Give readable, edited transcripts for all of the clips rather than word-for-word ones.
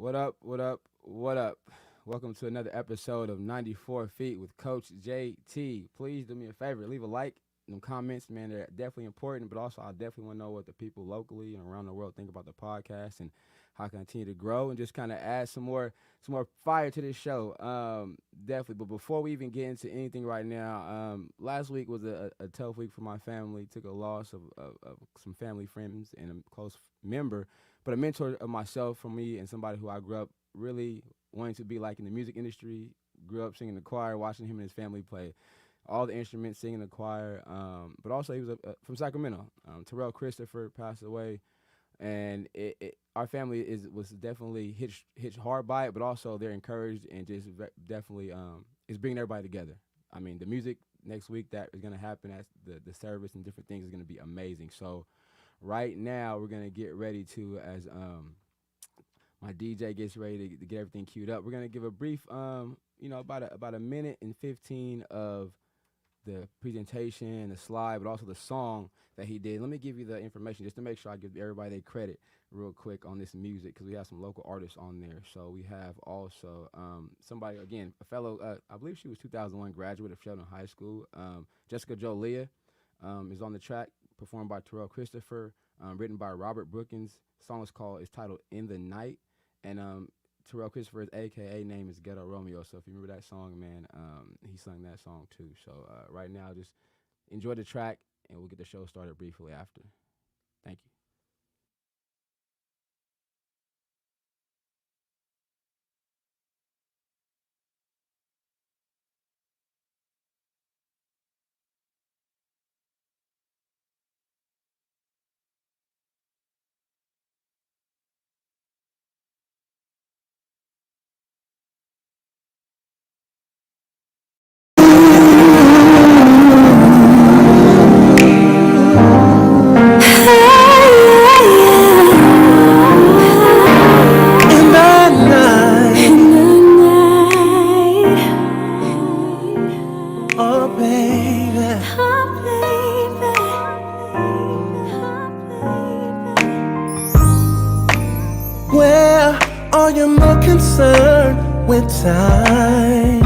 What up? What up? What up? Welcome to another episode of 94 Feet with Coach JT. Please do me a favor, leave a like. Them comments, man, they're definitely important, but also I definitely want to know what the people locally and around the world think about the podcast and how I can continue to grow and just kind of add some more fire to this show. Definitely. But before we even get into anything right now, last week was a tough week for my family. Took a loss of some family friends and a close member, but a mentor of myself for me and somebody who I grew up really wanting to be like in the music industry. Grew up singing the choir, watching him and his family play all the instruments, singing the choir. But also he was from Sacramento. Terrell Christopher passed away, and our family was definitely hitched hard by it, but also they're encouraged and just definitely is bringing everybody together. I mean, the music next week that is going to happen at the service and different things is going to be amazing. So right now we're going to get ready to as my DJ gets ready to get everything queued up. We're going to give a brief about a minute and 15 of the presentation, the slide, but also the song that he did. Let me give you the information just to make sure I give everybody their credit real quick on this music because we have some local artists on there. So we have also somebody, again, a fellow, I believe she was 2001 graduate of Sheldon High School. Jessica Jolia is on the track, performed by Terrell Christopher, written by Robert Brookins. The song is titled In the Night. And Terrell Christopher's AKA name is Ghetto Romeo. So if you remember that song, man, he sung that song too. So right now, just enjoy the track, and we'll get the show started briefly after. Thank you. In the night, oh baby, where are you more concerned with time?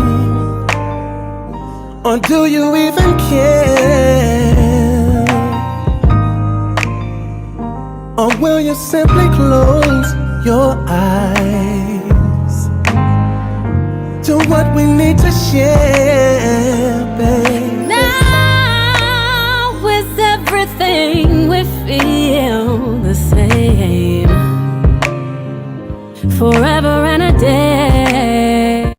Or do you even care? Or will you simply close your eyes to what we need to share, baby? Now is everything we feel the same forever and a day.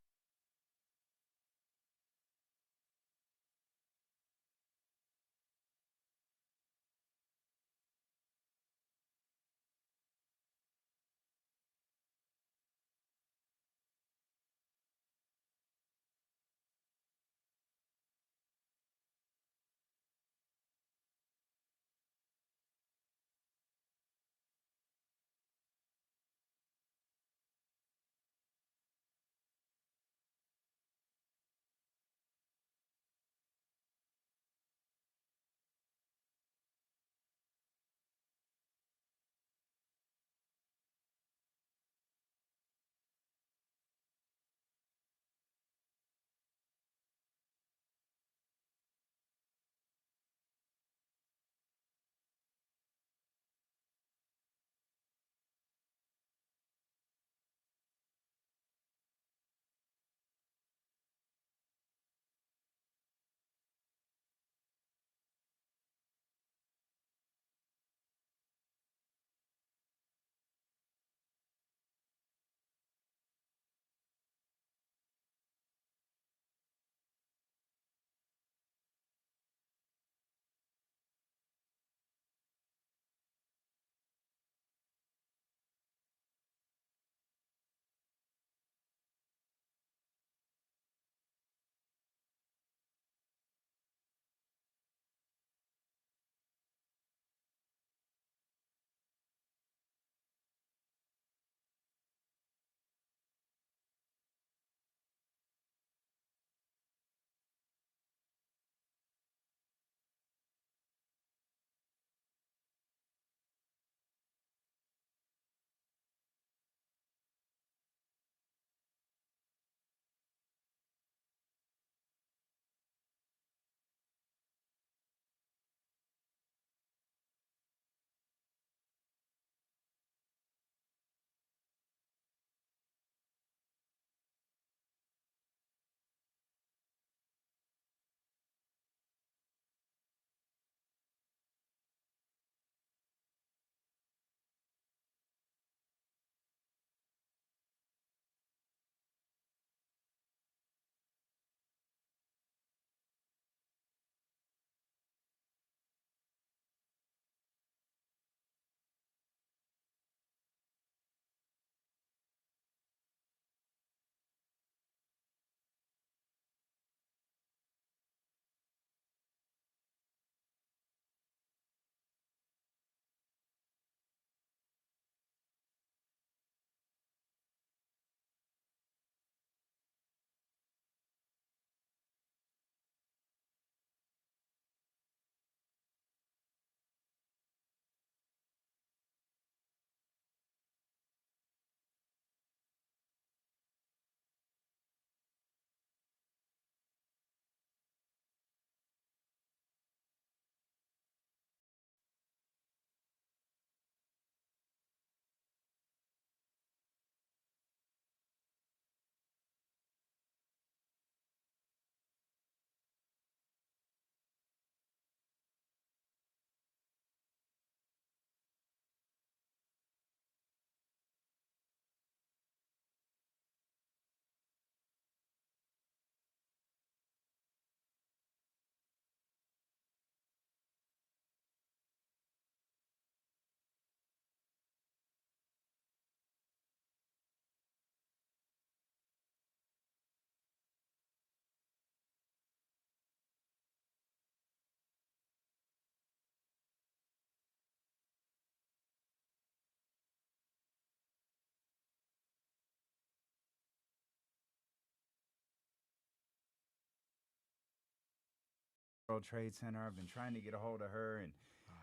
World Trade Center. I've been trying to get a hold of her, and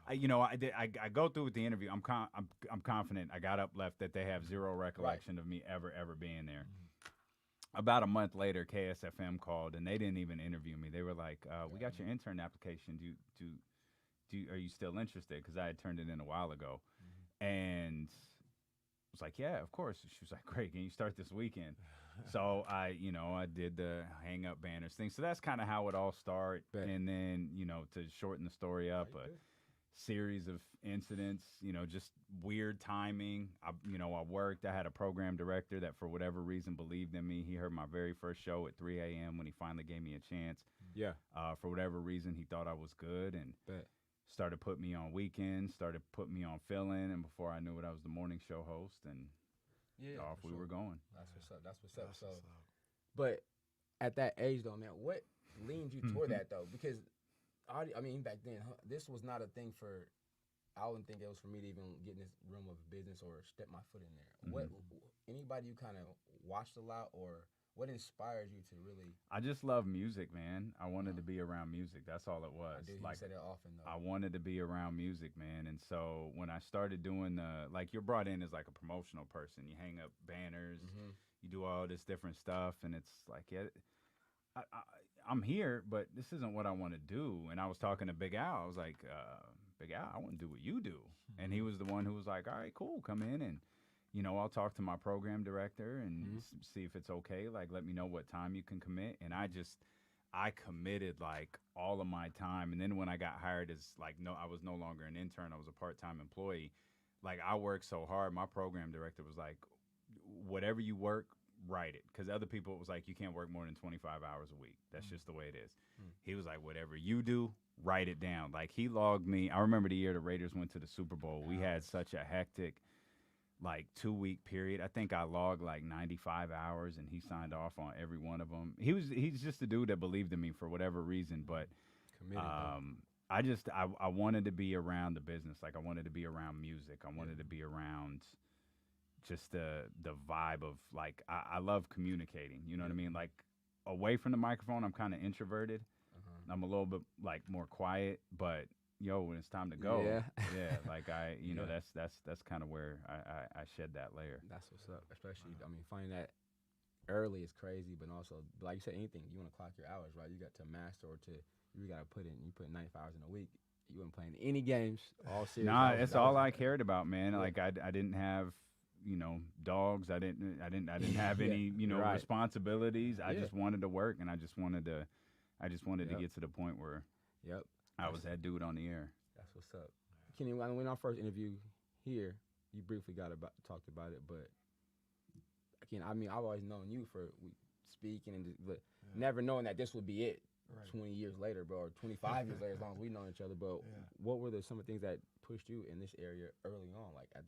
I go through with the interview. I'm confident. I got up, left, that they have zero recollection of me ever being there. About a month later, KSFM called, and they didn't even interview me. They were like, "We got your intern application. Are you still interested?" Because I had turned it in a while ago, and I was like, "Yeah, of course." She was like, "Great, can you start this weekend?" So I did the hang up banners thing. So that's kind of how it all started. And then, to shorten the story up, a series of incidents, just weird timing. I worked. I had a program director that, for whatever reason, believed in me. He heard my very first show at 3 a.m. when he finally gave me a chance. Yeah. For whatever reason, he thought I was good, and started putting me on weekends, started putting me on fill-in, and before I knew it, I was the morning show host, and off we were going. That's what's up. That's what's up. So, but at that age, though, man, what leaned you toward that, though? Because, back then, this was not a thing for, I wouldn't think it was for me to even get in this realm of business or step my foot in there. What, anybody you kind of watched a lot, or what inspired you to really? I just love music, man. I wanted to be around music. That's all it was. I do. You say that often, though. I wanted to be around music, man. And so when I started doing you're brought in as like a promotional person. You hang up banners, you do all this different stuff, and it's like, I'm here, but this isn't what I want to do. And I was talking to Big Al. I was like, Big Al, I want to do what you do. And he was the one who was like, all right, cool, come in, and I'll talk to my program director and see if it's okay. Like, let me know what time you can commit. And I committed like all of my time. And then when I got hired as I was no longer an intern, I was a part-time employee. Like, I worked so hard. My program director was like, whatever you work, write it. Because other people, it was like, you can't work more than 25 hours a week. That's just the way it is. He was like, whatever you do, write it down. Like, he logged me. I remember the year the Raiders went to the Super Bowl. We had such a hectic 2-week period. I think I logged 95 hours, and he signed off on every one of them. He's just a dude that believed in me for whatever reason, but I wanted to be around the business. Like, I wanted to be around music. I wanted to be around just the vibe of I love communicating. You know what I mean? Like, away from the microphone, I'm kind of introverted. I'm a little bit more quiet, but when it's time to go, that's kind of where I shed that layer. That's what's up. Especially, finding that early is crazy, but also, like you said, anything you want to clock your hours, right? You got to master, or you got to put 95 hours in a week. You weren't playing any games all series. Nah, that's all I cared about, man. Yeah. Like, I didn't have dogs. I didn't have any responsibilities. I just wanted to work, and I just wanted to get to the point where I was that dude on the air. That's what's up. Kenny, when our first interview here, you briefly talked about it, but again, I've always known you for speaking, but never knowing that this would be it 20 years later, bro, or 25 years later, as long as we know each other. But what were some of the things that pushed you in this area early on, like at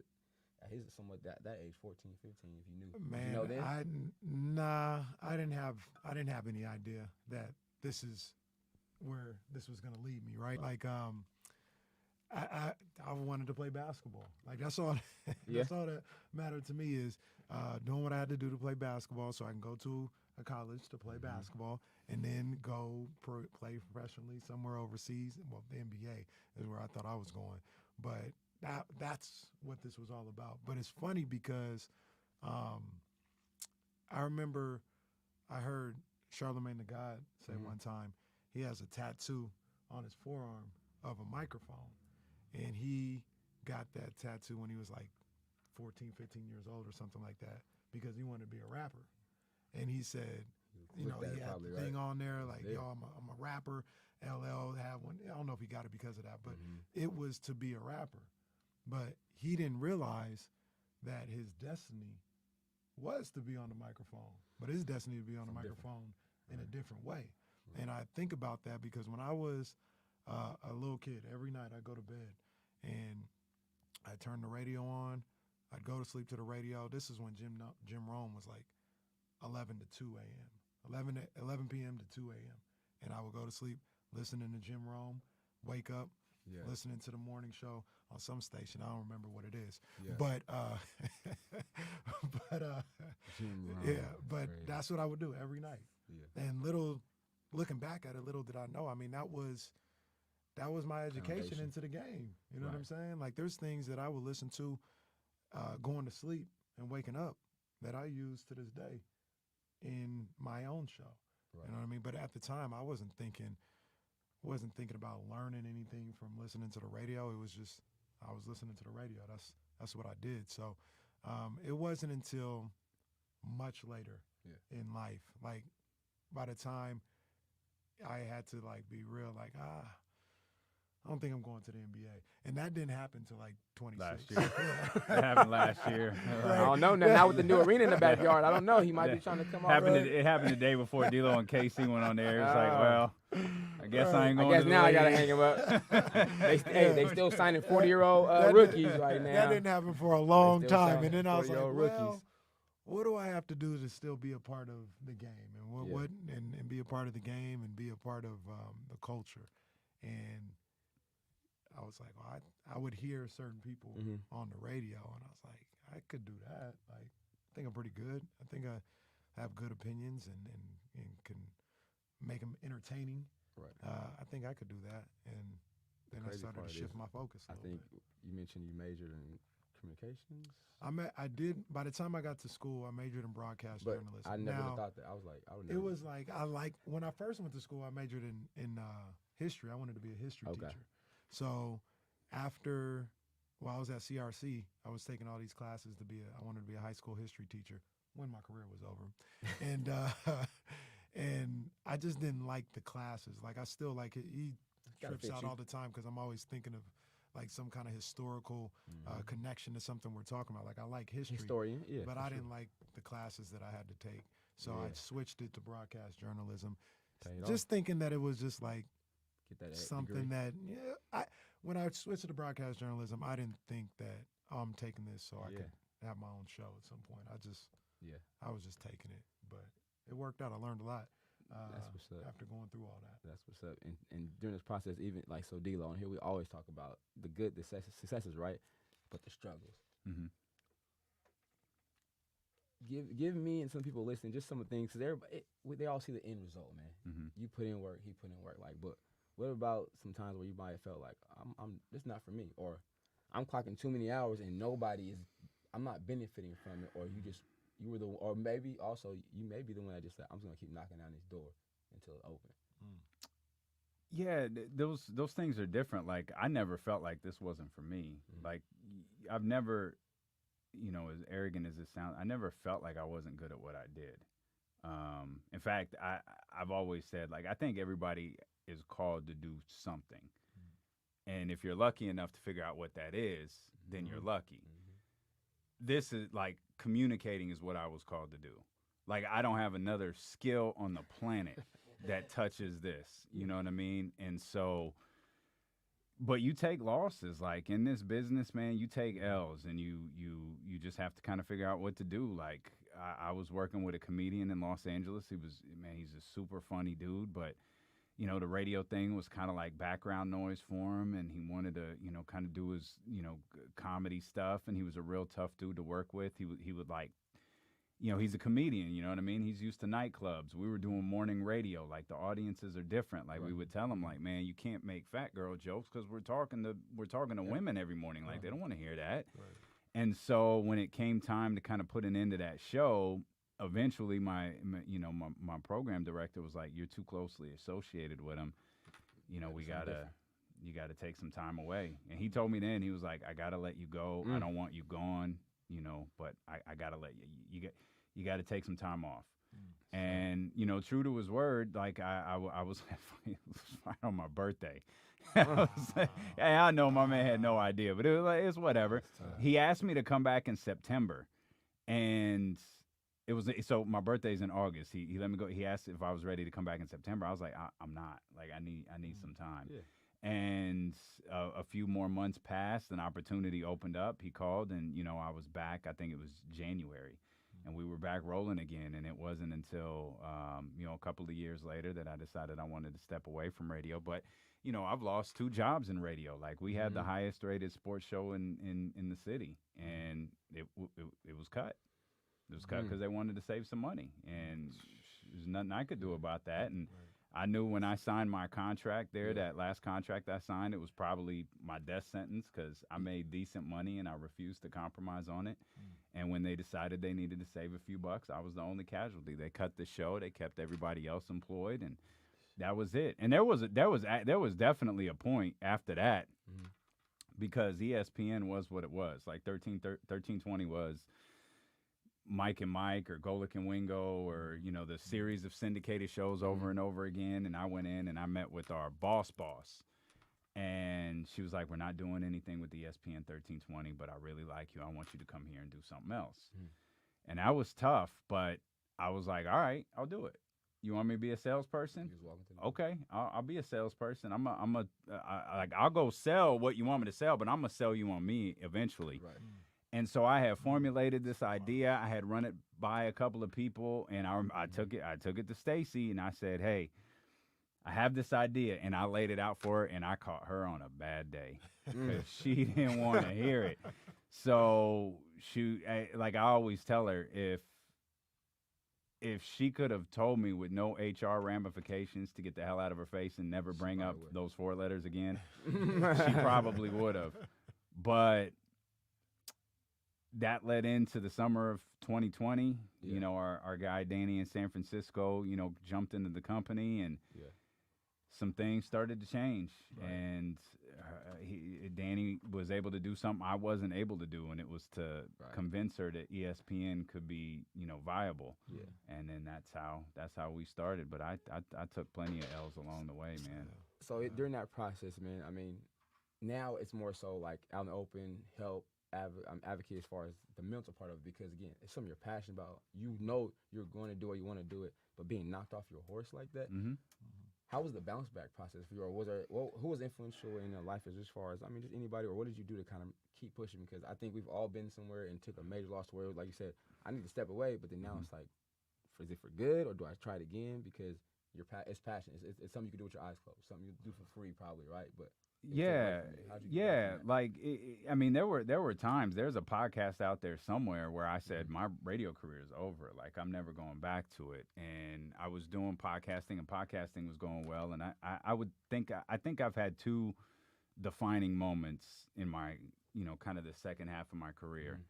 his somewhat that age, 14, 15, if you knew? Man, then? I didn't have any idea that this is where this was going to lead me, right? Like, I wanted to play basketball. Like, that's all. That's all that mattered to me, is doing what I had to do to play basketball, so I can go to a college to play basketball, and then go play professionally somewhere overseas. Well, the NBA is where I thought I was going, but that's what this was all about. But it's funny because I remember I heard Charlamagne the God say one time he has a tattoo on his forearm of a microphone, and he got that tattoo when he was like 14, 15 years old or something like that, because he wanted to be a rapper. And he said, he had the thing on there like, yo, I'm a rapper. LL had one. I don't know if he got it because of that, but it was to be a rapper. But he didn't realize that his destiny was to be on the microphone, but his destiny to be on the microphone in a different way. And I think about that because when I was a little kid, every night I'd go to bed and I'd turn the radio on. I'd go to sleep to the radio. This is when Jim Rome was like 11 to 2 a.m., 11 p.m. to 2 a.m. And I would go to sleep listening to Jim Rome, wake up, listening to the morning show on some station. I don't remember what it is. Yeah. But that's what I would do every night. Yeah. And little looking back at it, little did I know. I mean, that was my education Foundation. into the game. You know what I'm Right. saying? Like, there's things that I would listen to going to sleep and waking up that I use to this day in my own show. Right. You know what I mean? But at the time, I wasn't thinking about learning anything from listening to the radio. It was just I was listening to the radio. That's what I did. So it wasn't until much later in life, like by the time I had to like be real, like I don't think I'm going to the NBA, and that didn't happen till like 26. Last year. That happened last year. I don't know now with the new arena in the backyard. I don't know. He might be trying to come off. It happened the day before D'Lo and KC went on there. It's like, well, I guess I ain't going I guess to the now I league. gotta hang him up. They still signing 40-year-old rookies right now. That didn't happen for a long still time, signing and then I was like, 40-year-old well, rookies. what do I have to do to still be a part of the game, and and be a part of the game and be a part of the culture? And I was like, well, I would hear certain people on the radio, and I was like, I could do that. Like, I think I'm pretty good. I think I have good opinions and can make them entertaining. Right. I think I could do that, and then I Crazy started part to is, shift my focus a I little think bit. you mentioned you majored in communications. I did. By the time I got to school, I majored in broadcast But journalism. I never Now, thought that. I was like, I would it never. was like when I first went to school, I majored in history. I wanted to be a history teacher. So after I was at CRC, I was taking all these classes I wanted to be a high school history teacher when my career was over, and and I just didn't like the classes. Like, I still like it. He Gotta trips fit out you. all the time because I'm always thinking of like some kind of historical connection to something we're talking about. Like, I like history. Historian, yeah. But for I sure. didn't like the classes that I had to take. So I Yeah. switched it to broadcast journalism, Paid just off. thinking that it was just like Get that something degree. that, when I switched to broadcast journalism, I didn't think that I'm taking this so I could have my own show at some point. I was just taking it. But it worked out. I learned a lot That's what's up. after going through all that. That's what's up. And during this process, even like so, D'Lo, on here we always talk about the good, the successes, right? But the struggles. Mm-hmm. Give me and some people listening just some of the things, because they all see the end result, man. Mm-hmm. You put in work, he put in work. Like, but what about some times where you might have felt like I'm this not for me, or I'm clocking too many hours and I'm not benefiting from it, or or maybe also you may be the one that just said I'm just gonna keep knocking down this door until it opens. Yeah, those things are different. Like, I never felt like this wasn't for me. Like, I've never, as arrogant as it sounds, I never felt like I wasn't good at what I did. In fact, I've always said, like, I think everybody is called to do something. And if you're lucky enough to figure out what that is, then you're lucky. This is like communicating is what I was called to do. Like, I don't have another skill on the planet that touches this. You know what I mean? And so, but you take losses. Like, in this business, man, you take L's, and you just have to kind of figure out what to do. Like, I was working with a comedian in Los Angeles. He's a super funny dude, but the radio thing was kind of like background noise for him, and he wanted to, kind of do his, comedy stuff, and he was a real tough dude to work with. He would like, he's a comedian, you know what I mean? He's used to nightclubs. We were doing morning radio. Like, the audiences are different. Like, we would tell him, like, man, you can't make fat girl jokes because we're talking to women every morning. Like, they don't want to hear that. Right. And so when it came time to kind of put an end to that show, eventually my program director was like, you're too closely associated with him. You gotta take some time away. And he told me then, he was like, I gotta let you go. I don't want you gone, but I gotta let you gotta take some time off. And, true to his word, like I was right on my birthday. I was like, hey, I know my man had no idea, but it was like, it's whatever. He asked me to come back in September, and it was, so my birthday's in August. He let me go. He asked if I was ready to come back in September. I was like, I'm not. Like, I need some time. Yeah. And a few more months passed. An opportunity opened up. He called, and I was back. I think it was January, and we were back rolling again. And it wasn't until a couple of years later that I decided I wanted to step away from radio. But I've lost 2 jobs in radio. Like, we had the highest rated sports show in the city, and it was cut. It was cut because they wanted to save some money, and there's nothing I could do about that. And I knew when I signed my contract there, that last contract I signed, it was probably my death sentence because I made decent money and I refused to compromise on it. And when they decided they needed to save a few bucks, I was the only casualty. They cut the show, they kept everybody else employed, and that was it. And there was definitely a point after that because ESPN was what it was. Like 1320 was Mike and Mike or Golick and Wingo or, the series of syndicated shows over and over again. And I went in and I met with our boss. And she was like, we're not doing anything with ESPN 1320, but I really like you. I want you to come here and do something else. And that was tough, but I was like, all right, I'll do it. You want me to be a salesperson? Okay, I'll be a salesperson. I'll go sell what you want me to sell, but I'm gonna sell you on me eventually. Right. And so I had formulated this idea. I had run it by a couple of people, and I took it to Stacy, and I said, "Hey, I have this idea," and I laid it out for her, and I caught her on a bad day because she didn't want to hear it. So I always tell her, if she could have told me with no HR ramifications to get the hell out of her face and never bring up those 4 letters again, she probably would have. But that led into the summer of 2020. Our guy Danny in San Francisco, jumped into the company, and some things started to change. Right. And Danny was able to do something I wasn't able to do, and it was to convince her that ESPN could be, viable. Yeah. And then that's how we started. But I took plenty of L's along the way, man. So during that process, man, I mean, now it's more so like out in the open, help. Advocate as far as the mental part of it, because again, it's something you're passionate about. You're going to do it, you want to do it, but being knocked off your horse like that. How was the bounce back process for you, or who was influential in your life as far as, I mean, just anybody, or what did you do to kind of keep pushing? Because I think we've all been somewhere and took a major loss to where, like you said, I need to step away, but then now it's like, is it for good, or do I try it again? Because it's passion. It's something you can do with your eyes closed, something you do for free probably, right? But like I mean, there were times. There's a podcast out there somewhere where I said my radio career is over. Like, I'm never going back to it. And I was doing podcasting, and podcasting was going well. And I think I've had 2 defining moments in my kind of the second half of my career.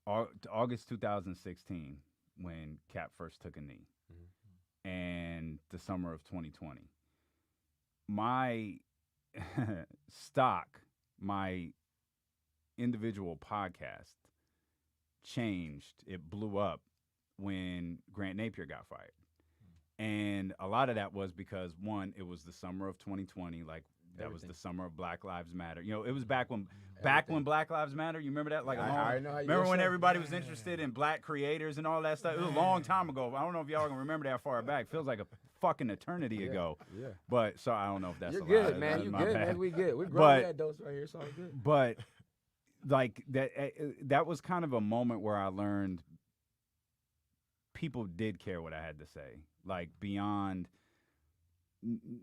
August 2016, when Cap first took a knee, and the summer of 2020. My my individual podcast changed. It blew up when Grant Napier got fired. And a lot of that was because, one, it was the summer of 2020, like that was the summer of Black Lives Matter. It was back when Black Lives Matter. You remember that? Like, I know how you remember when everybody was interested in black creators and all that stuff? It was a long time ago. I don't know if y'all can remember that far back. Feels like a fucking eternity ago. Yeah. But so I don't know if that's You're a good, lot. man. You good, man. We good. We're growing adults right here. It's all good. But like that was kind of a moment where I learned people did care what I had to say. Like, beyond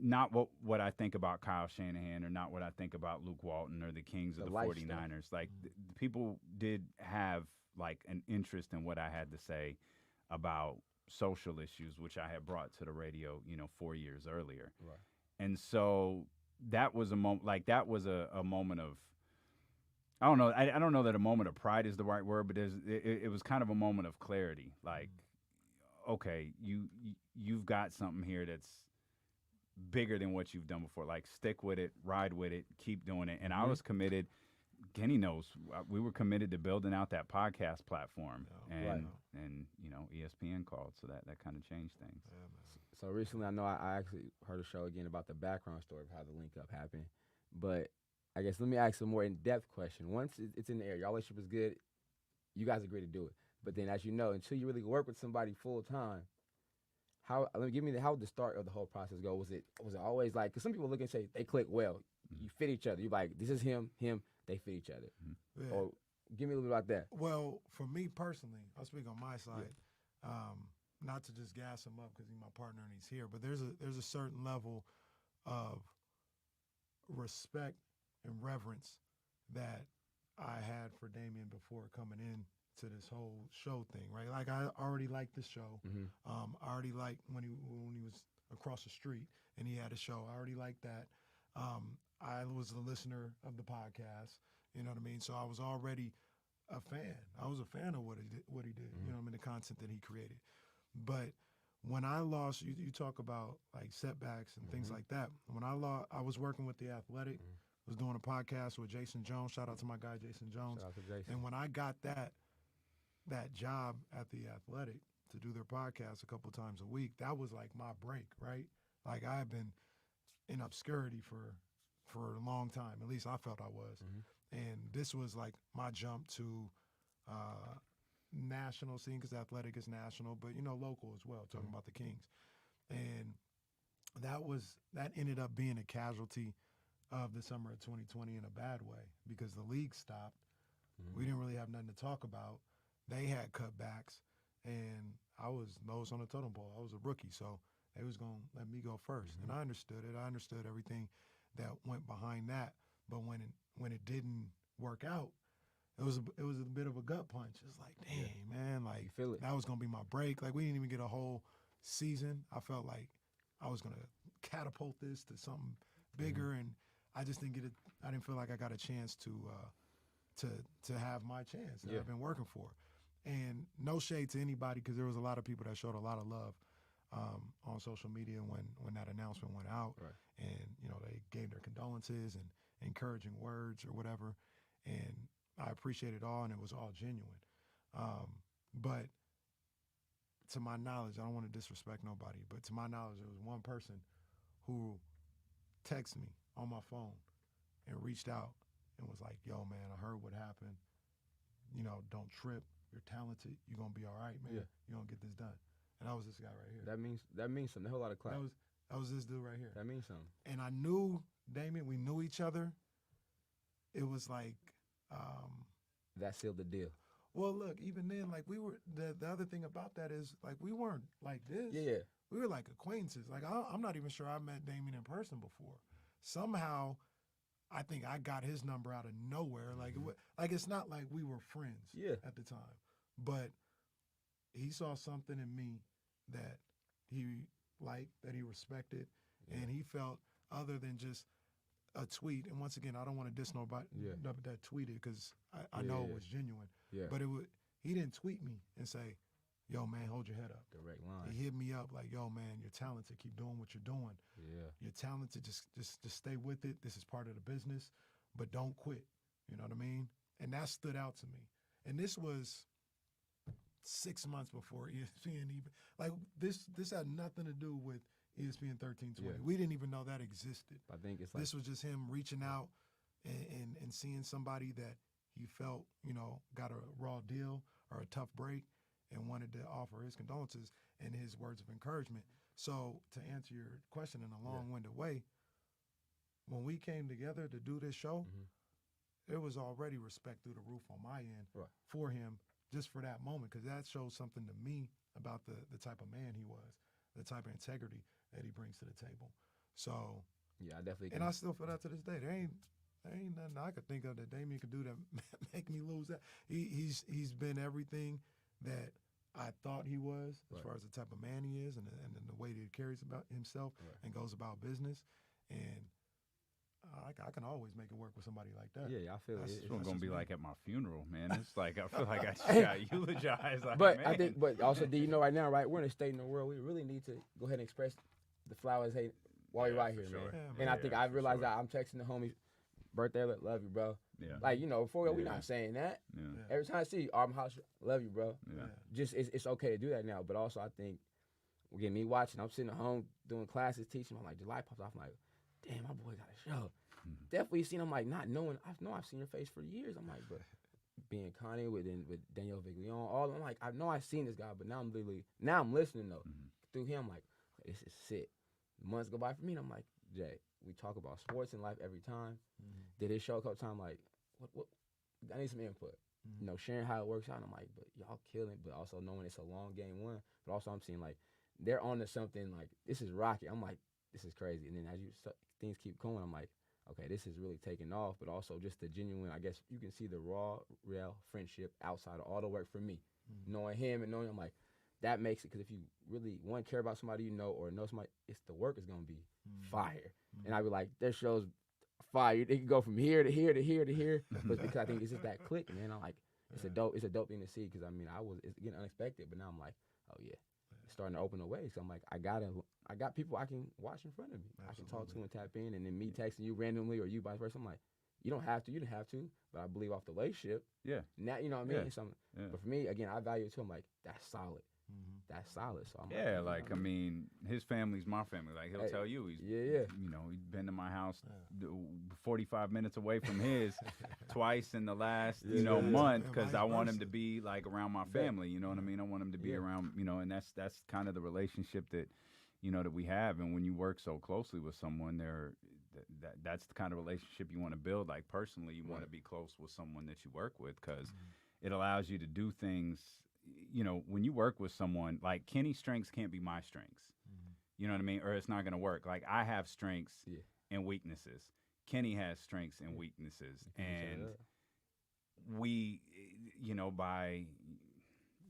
not what I think about Kyle Shanahan, or not what I think about Luke Walton or the Kings of the 49ers. Like, people did have like an interest in what I had to say about social issues, which I had brought to the radio, 4 years earlier. Right. And so that was a moment, like that was a moment of, I don't know. I don't know that a moment of pride is the right word, but it was kind of a moment of clarity. Like, okay, you've got something here that's bigger than what you've done before. Like, stick with it, ride with it, keep doing it. And I was committed. Kenny knows we were committed to building out that podcast platform, and ESPN called, so that kind of changed things. Yeah, so recently, I know I actually heard a show again about the background story of how the link up happened, but I guess let me ask a more in-depth question. Once it's in the air, your relationship is good, you guys agree to do it. But then, as you know, until you really work with somebody full time, how did the start of the whole process go? Was it always like, because some people look and say they click well, you fit each other. You're like, this is him, they fit each other. Yeah. Or give me a little bit about that. Well, for me personally, I'll speak on my side. Yeah. Not to just gas him up because he's my partner and he's here, but there's a certain level of respect and reverence that I had for Damian before coming in to this whole show thing, right? Like I already liked the show. I already liked when he was across the street and he had a show. I already liked that. I was a listener of the podcast. You know what I mean? So I was already a fan. I was a fan of what he did. You know what I mean? The content that he created. But when I lost, you talk about like setbacks and things like that. When I lost, I was working with The Athletic. Was doing a podcast with Jason Jones. Shout out to my guy Jason Jones. Shout out to Jason. And when I got that job at The Athletic to do their podcast a couple times a week, that was like my break, right? Like I had been in obscurity for a long time. At least I felt I was. And this was like my jump to national scene, because Athletic is national, but local as well, talking about the Kings. And that ended up being a casualty of the summer of 2020 in a bad way, because the league stopped. We didn't really have nothing to talk about. They had cutbacks, and I was lowest on the totem pole. I was a rookie, so they was going to let me go first. And I understood it. I understood everything that went behind that. But when it didn't work out, it was a bit of a gut punch. It's like, dang, man, like You feel it. that was going to be my break. Like we didn't even get a whole season. I felt like I was going to catapult this to something bigger, and I just didn't get it. I didn't feel like I got a chance to have my chance that I've been working for. And no shade to anybody, because there was a lot of people that showed a lot of love on social media when that announcement went out. Right. And they gave their condolences and encouraging words or whatever. And I appreciate it all, and it was all genuine. But to my knowledge, I don't want to disrespect nobody, but to my knowledge, there was one person who texted me on my phone and reached out and was like, yo, man, I heard what happened. Don't trip. You're talented. You're going to be all right, man. Yeah. You're going to get this done. And that was this guy right here. That means something. A whole lot of clap. That was this dude right here. That means something. And I knew Damian. We knew each other. It was like, That sealed the deal. well, look, even then, like we were, the other thing about that is like we weren't like this. Yeah. We were like acquaintances. Like I'm not even sure I met Damian in person before. Somehow, I think I got his number out of nowhere. Like it's not like we were friends at the time, but he saw something in me that he liked, that he respected, and he felt, other than just a tweet. And once again, I don't want to diss nobody that tweeted, because I know it was genuine. Yeah. But he didn't tweet me and say, yo, man, hold your head up. Direct line. He hit me up like, yo, man, you're talented. Keep doing what you're doing. Yeah. You're talented. Just stay with it. This is part of the business, but don't quit. You know what I mean? And that stood out to me. And this was 6 months before ESPN even. Like, this had nothing to do with ESPN 1320. Yeah. We didn't even know that existed. I think it's like This was just him reaching out and seeing somebody that he felt, got a raw deal or a tough break and wanted to offer his condolences and his words of encouragement. So to answer your question in a long-winded way, when we came together to do this show, there was already respect through the roof on my end for him, just for that moment, because that shows something to me about the type of man he was, the type of integrity that he brings to the table. So, yeah, I definitely. and I still feel that to this day. There ain't nothing I could think of that Damian could do to make me lose that. He's been everything that I thought he was, as far as the type of man he is, and the way that he carries about himself and goes about business. And I can always make it work with somebody like that. Yeah, I feel it. It's gonna be like at my funeral, man. It's like I feel like I just got eulogized. Like, But man. I think, but also, do you know right now, right? We're in a state in the world we really need to go ahead and express the flowers, hey, while you're right for here, sure. man. Yeah, And I think I for realized sure. that I'm texting the homie, birthday, love you, bro. Yeah. Like, before we Yeah. not saying that. Yeah. Every time I see you, I'm house, love you, bro. Yeah. Just it's okay to do that now. But also, I think, again, me watching, I'm sitting at home doing classes, teaching. I'm like, July pops off. I'm like, damn, my boy got a show. Definitely seen him, like, not knowing. I've seen your face for years. I'm like, but being Connie with Daniel Viglione, all I'm like, I know I've seen this guy, but now I'm listening though through him. Like, okay, this is sick. Months go by for me, and I'm like, Jay, we talk about sports in life every time. Did his show a couple times, like, what? I need some input. Sharing how it works out. And I'm like, but y'all killing, but also knowing it's a long game one. But also I'm seeing like they're on to something like this is rocky. I'm like, this is crazy. And then as things keep going, I'm like, okay, this is really taking off, but also just the genuine, I guess you can see the raw, real friendship outside of all the work for me. Knowing him and knowing him, like, that makes it, because if you really, one, care about somebody you know or know somebody, it's the work is going to be fire. And I'd be like, their show's fire. They can go from here to here to here to here. But because I think it's just that click, man. I'm like, it's a dope thing to see, because, I mean, it's getting unexpected, but now I'm like, oh, yeah. It's starting to open a way. So I'm like, I got people I can watch in front of me. Absolutely. I can talk to and tap in, and then me texting you randomly or you vice versa. I'm like, you didn't have to, but I believe off the relationship. Yeah. Now, you know what I mean? Yeah. But for me, again, I value it too. I'm like, that's solid. That's solid. So I'm Yeah, like, like, I mean, his family's my family. Like, he'll tell you, he's, yeah. you know, he's been to my house 45 minutes away from his twice in the last, month, because I want him to be, like, around my family, you know what I mean? I want him to be around, and that's kind of the relationship that, that we have. And when you work so closely with someone, that's the kind of relationship you want to build. Like, personally, you want to be close with someone that you work with, because it allows you to do things. When you work with someone, like, Kenny's strengths can't be my strengths. You know what I mean? Or it's not going to work. Like, I have strengths and weaknesses. Kenny has strengths and weaknesses. And we, by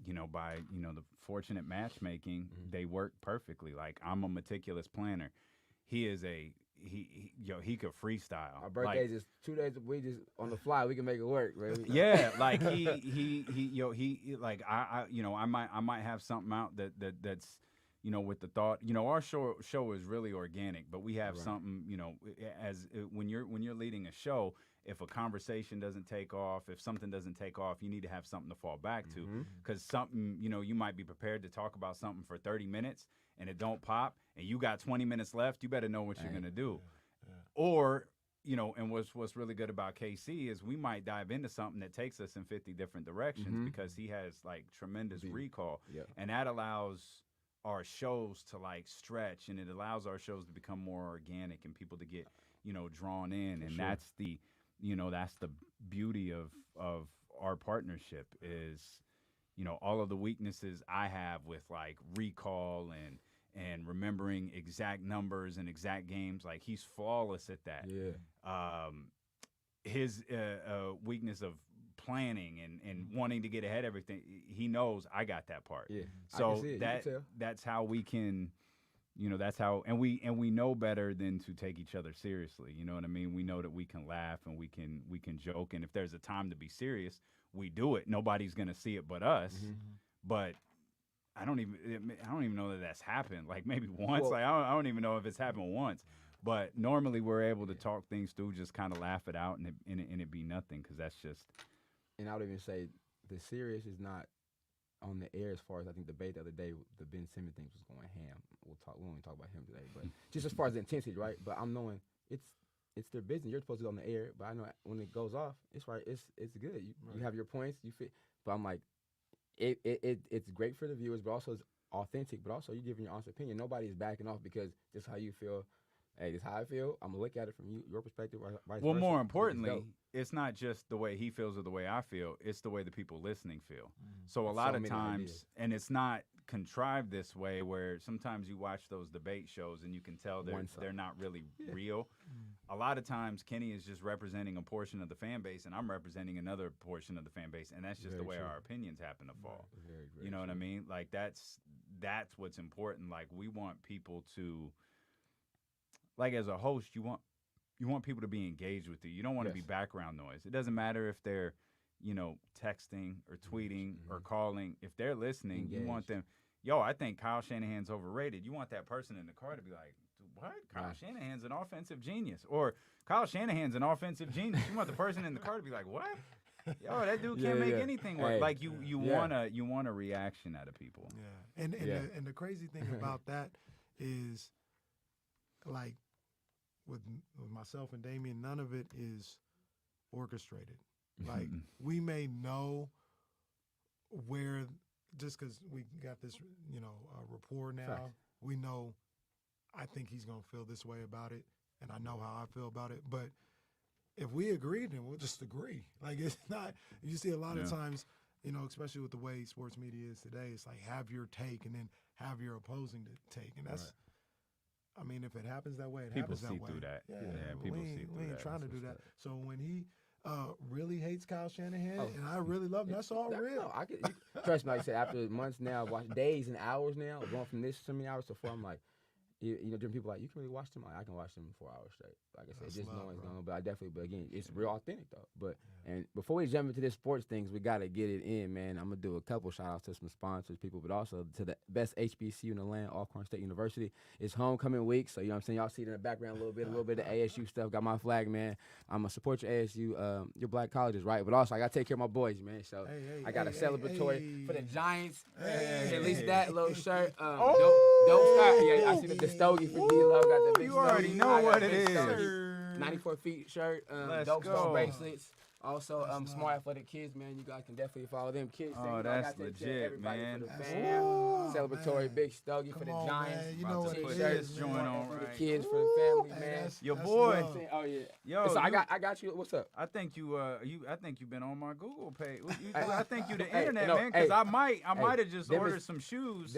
the fortunate matchmaking, they work perfectly. Like, I'm a meticulous planner. He is he could freestyle. Our birthday's just 2 days. We just on the fly. We can make it work, right? Yeah, like he like I might have something out that's with the thought. Our show is really organic, but we have something. When you're leading a show, if a conversation doesn't take off, if something doesn't take off, you need to have something to fall back to, because something you might be prepared to talk about something for 30 minutes. And it don't pop, and you got 20 minutes left, you better know what you're gonna do. Or, and what's really good about KC is we might dive into something that takes us in 50 different directions, because he has, like, tremendous recall. And that allows our shows to, like, stretch, and it allows our shows to become more organic and people to get, drawn in. And that's the beauty of our partnership is, all of the weaknesses I have with, like, recall and remembering exact numbers and exact games, like, he's flawless at that. His weakness of planning and wanting to get ahead of everything, he knows I got that part. So that's how we can, that's how, and we know better than to take each other seriously. You know what I mean? We know that we can laugh and we can joke, and if there's a time to be serious, we do it. Nobody's gonna see it but us. But I don't even know that that's happened. Like, maybe once. Well, like, I don't even know if it's happened once. But normally we're able to talk things through, just kind of laugh it out, and it be nothing, because that's just. And I would even say the serious is not on the air, as far as I think the debate the other day, the Ben Simmons thing was going ham. We won't even talk about him today, but just as far as the intensity, right? But I'm knowing it's their business. You're supposed to be on the air, but I know when it goes off, it's right. It's good. You have your points. You fit. But I'm like, it's great for the viewers, but also it's authentic. But also you're giving your honest opinion. Nobody's backing off because this is how you feel. Hey, this is how I feel. I'm gonna look at it from your perspective. Vice well, versa. More importantly, it's not just the way he feels or the way I feel. It's the way the people listening feel. So a lot of times, and it's not contrived this way, where sometimes you watch those debate shows and you can tell they're not really real. A lot of times, Kenny is just representing a portion of the fan base, and I'm representing another portion of the fan base, and that's just the way our opinions happen to fall. Very you know what I mean? Like, that's what's important. Like, we want people to, like, as a host, you want people to be engaged with you. You don't want to be background noise. It doesn't matter if they're, texting or tweeting or calling. If they're listening, you want them. Yo, I think Kyle Shanahan's overrated. You want that person in the car to be like, what? Kyle Shanahan's an offensive genius. Or Kyle Shanahan's an offensive genius. You want the person in the car to be like, what? Yo, that dude can't make anything work. Hey, like, you want a reaction out of people. Yeah. And the crazy thing about that is, like, with myself and Damian, none of it is orchestrated. Like, we may know where, just because we got this, rapport now, Facts. we know I think he's going to feel this way about it, and I know how I feel about it. But if we agree, then we'll just agree. Like, it's not, you see a lot of times, especially with the way sports media is today, it's like, have your take and then have your opposing take. And that's, I mean, if it happens that way, it People happens that see way. through that. Yeah, Yeah, we people ain't, see we through ain't that. trying to That's do what's that. So when he really hates Kyle Shanahan, Oh. and I really love him, that's all real. No, trust me. Like I said, after months now, watch days and hours now, going from this so many hours to 4, I'm like, you know, different people like, you can really watch them. I can watch them 4 hours straight. Like I said, That's just love, knowing it's bro. going. But I definitely, but again, it's real authentic though. But and before we jump into this sports things, we gotta get it in, man. I'm gonna do a couple shout outs to some sponsors, people, but also to the best HBCU in the land, Alcorn State University. It's homecoming week, so you know what I'm saying. Y'all see it in the background a little bit of ASU stuff. Got my flag, man. I'm gonna support your ASU, your black colleges, right? But also I gotta take care of my boys, man. So I got a celebratory for the Giants. At least that little shirt. Dope start. Yeah, I see the stogie for D-Lo. Got the big You already stogie. know I got what a it big is. stogie. 94 feet shirt. Let's Dope go. stone bracelets. Also, Smart Athletic Kids, man. You guys can definitely follow them. Kids, Oh, you know, I that's gotta take care of legit, everybody man. For the That's fam. Ooh, Celebratory man. big stogie for Come the on, Giants. man. You About know to what it put is, this man. joint on For the right. kids, for the family, Hey, man. that's- Your that's boy. love. Oh yeah. Yo, so I got you. What's up? I think I think you've been on my Google page. I think you the Hey, internet no, man, because hey, I might have just them ordered is- some shoes.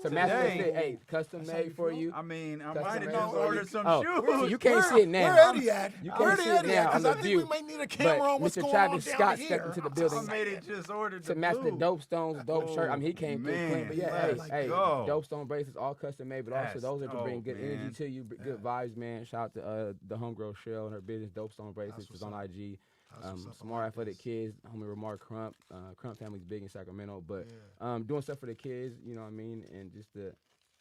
To match the Today. fit, hey, custom That's how made you for feel? you. I mean, I Custom might have made just for you. ordered some Oh, shoes. so you can't see it now. Where Eddie at? You Where can't see it Eddie at? now on Because the I think view. we might need a camera But on what's Mr. going Travis on Scott down stepped here. into the I building made it just ordered to the match the blue. Dope Stones dope shirt. I mean, he came through clean, Man, but yeah, let's hey, go. Dope Stone bracelets, all custom made, but also That's those are to bring dope, good energy man. to you, good vibes, man. Shout out to the homegirl Cheryl and her business, Dope Stone bracelets, what's is on up. IG. That's what's up. I Smart like Athletic this. Kids, homie Ramar Crump. Crump family's big in Sacramento, but Yeah. doing stuff for the kids, you know what I mean, and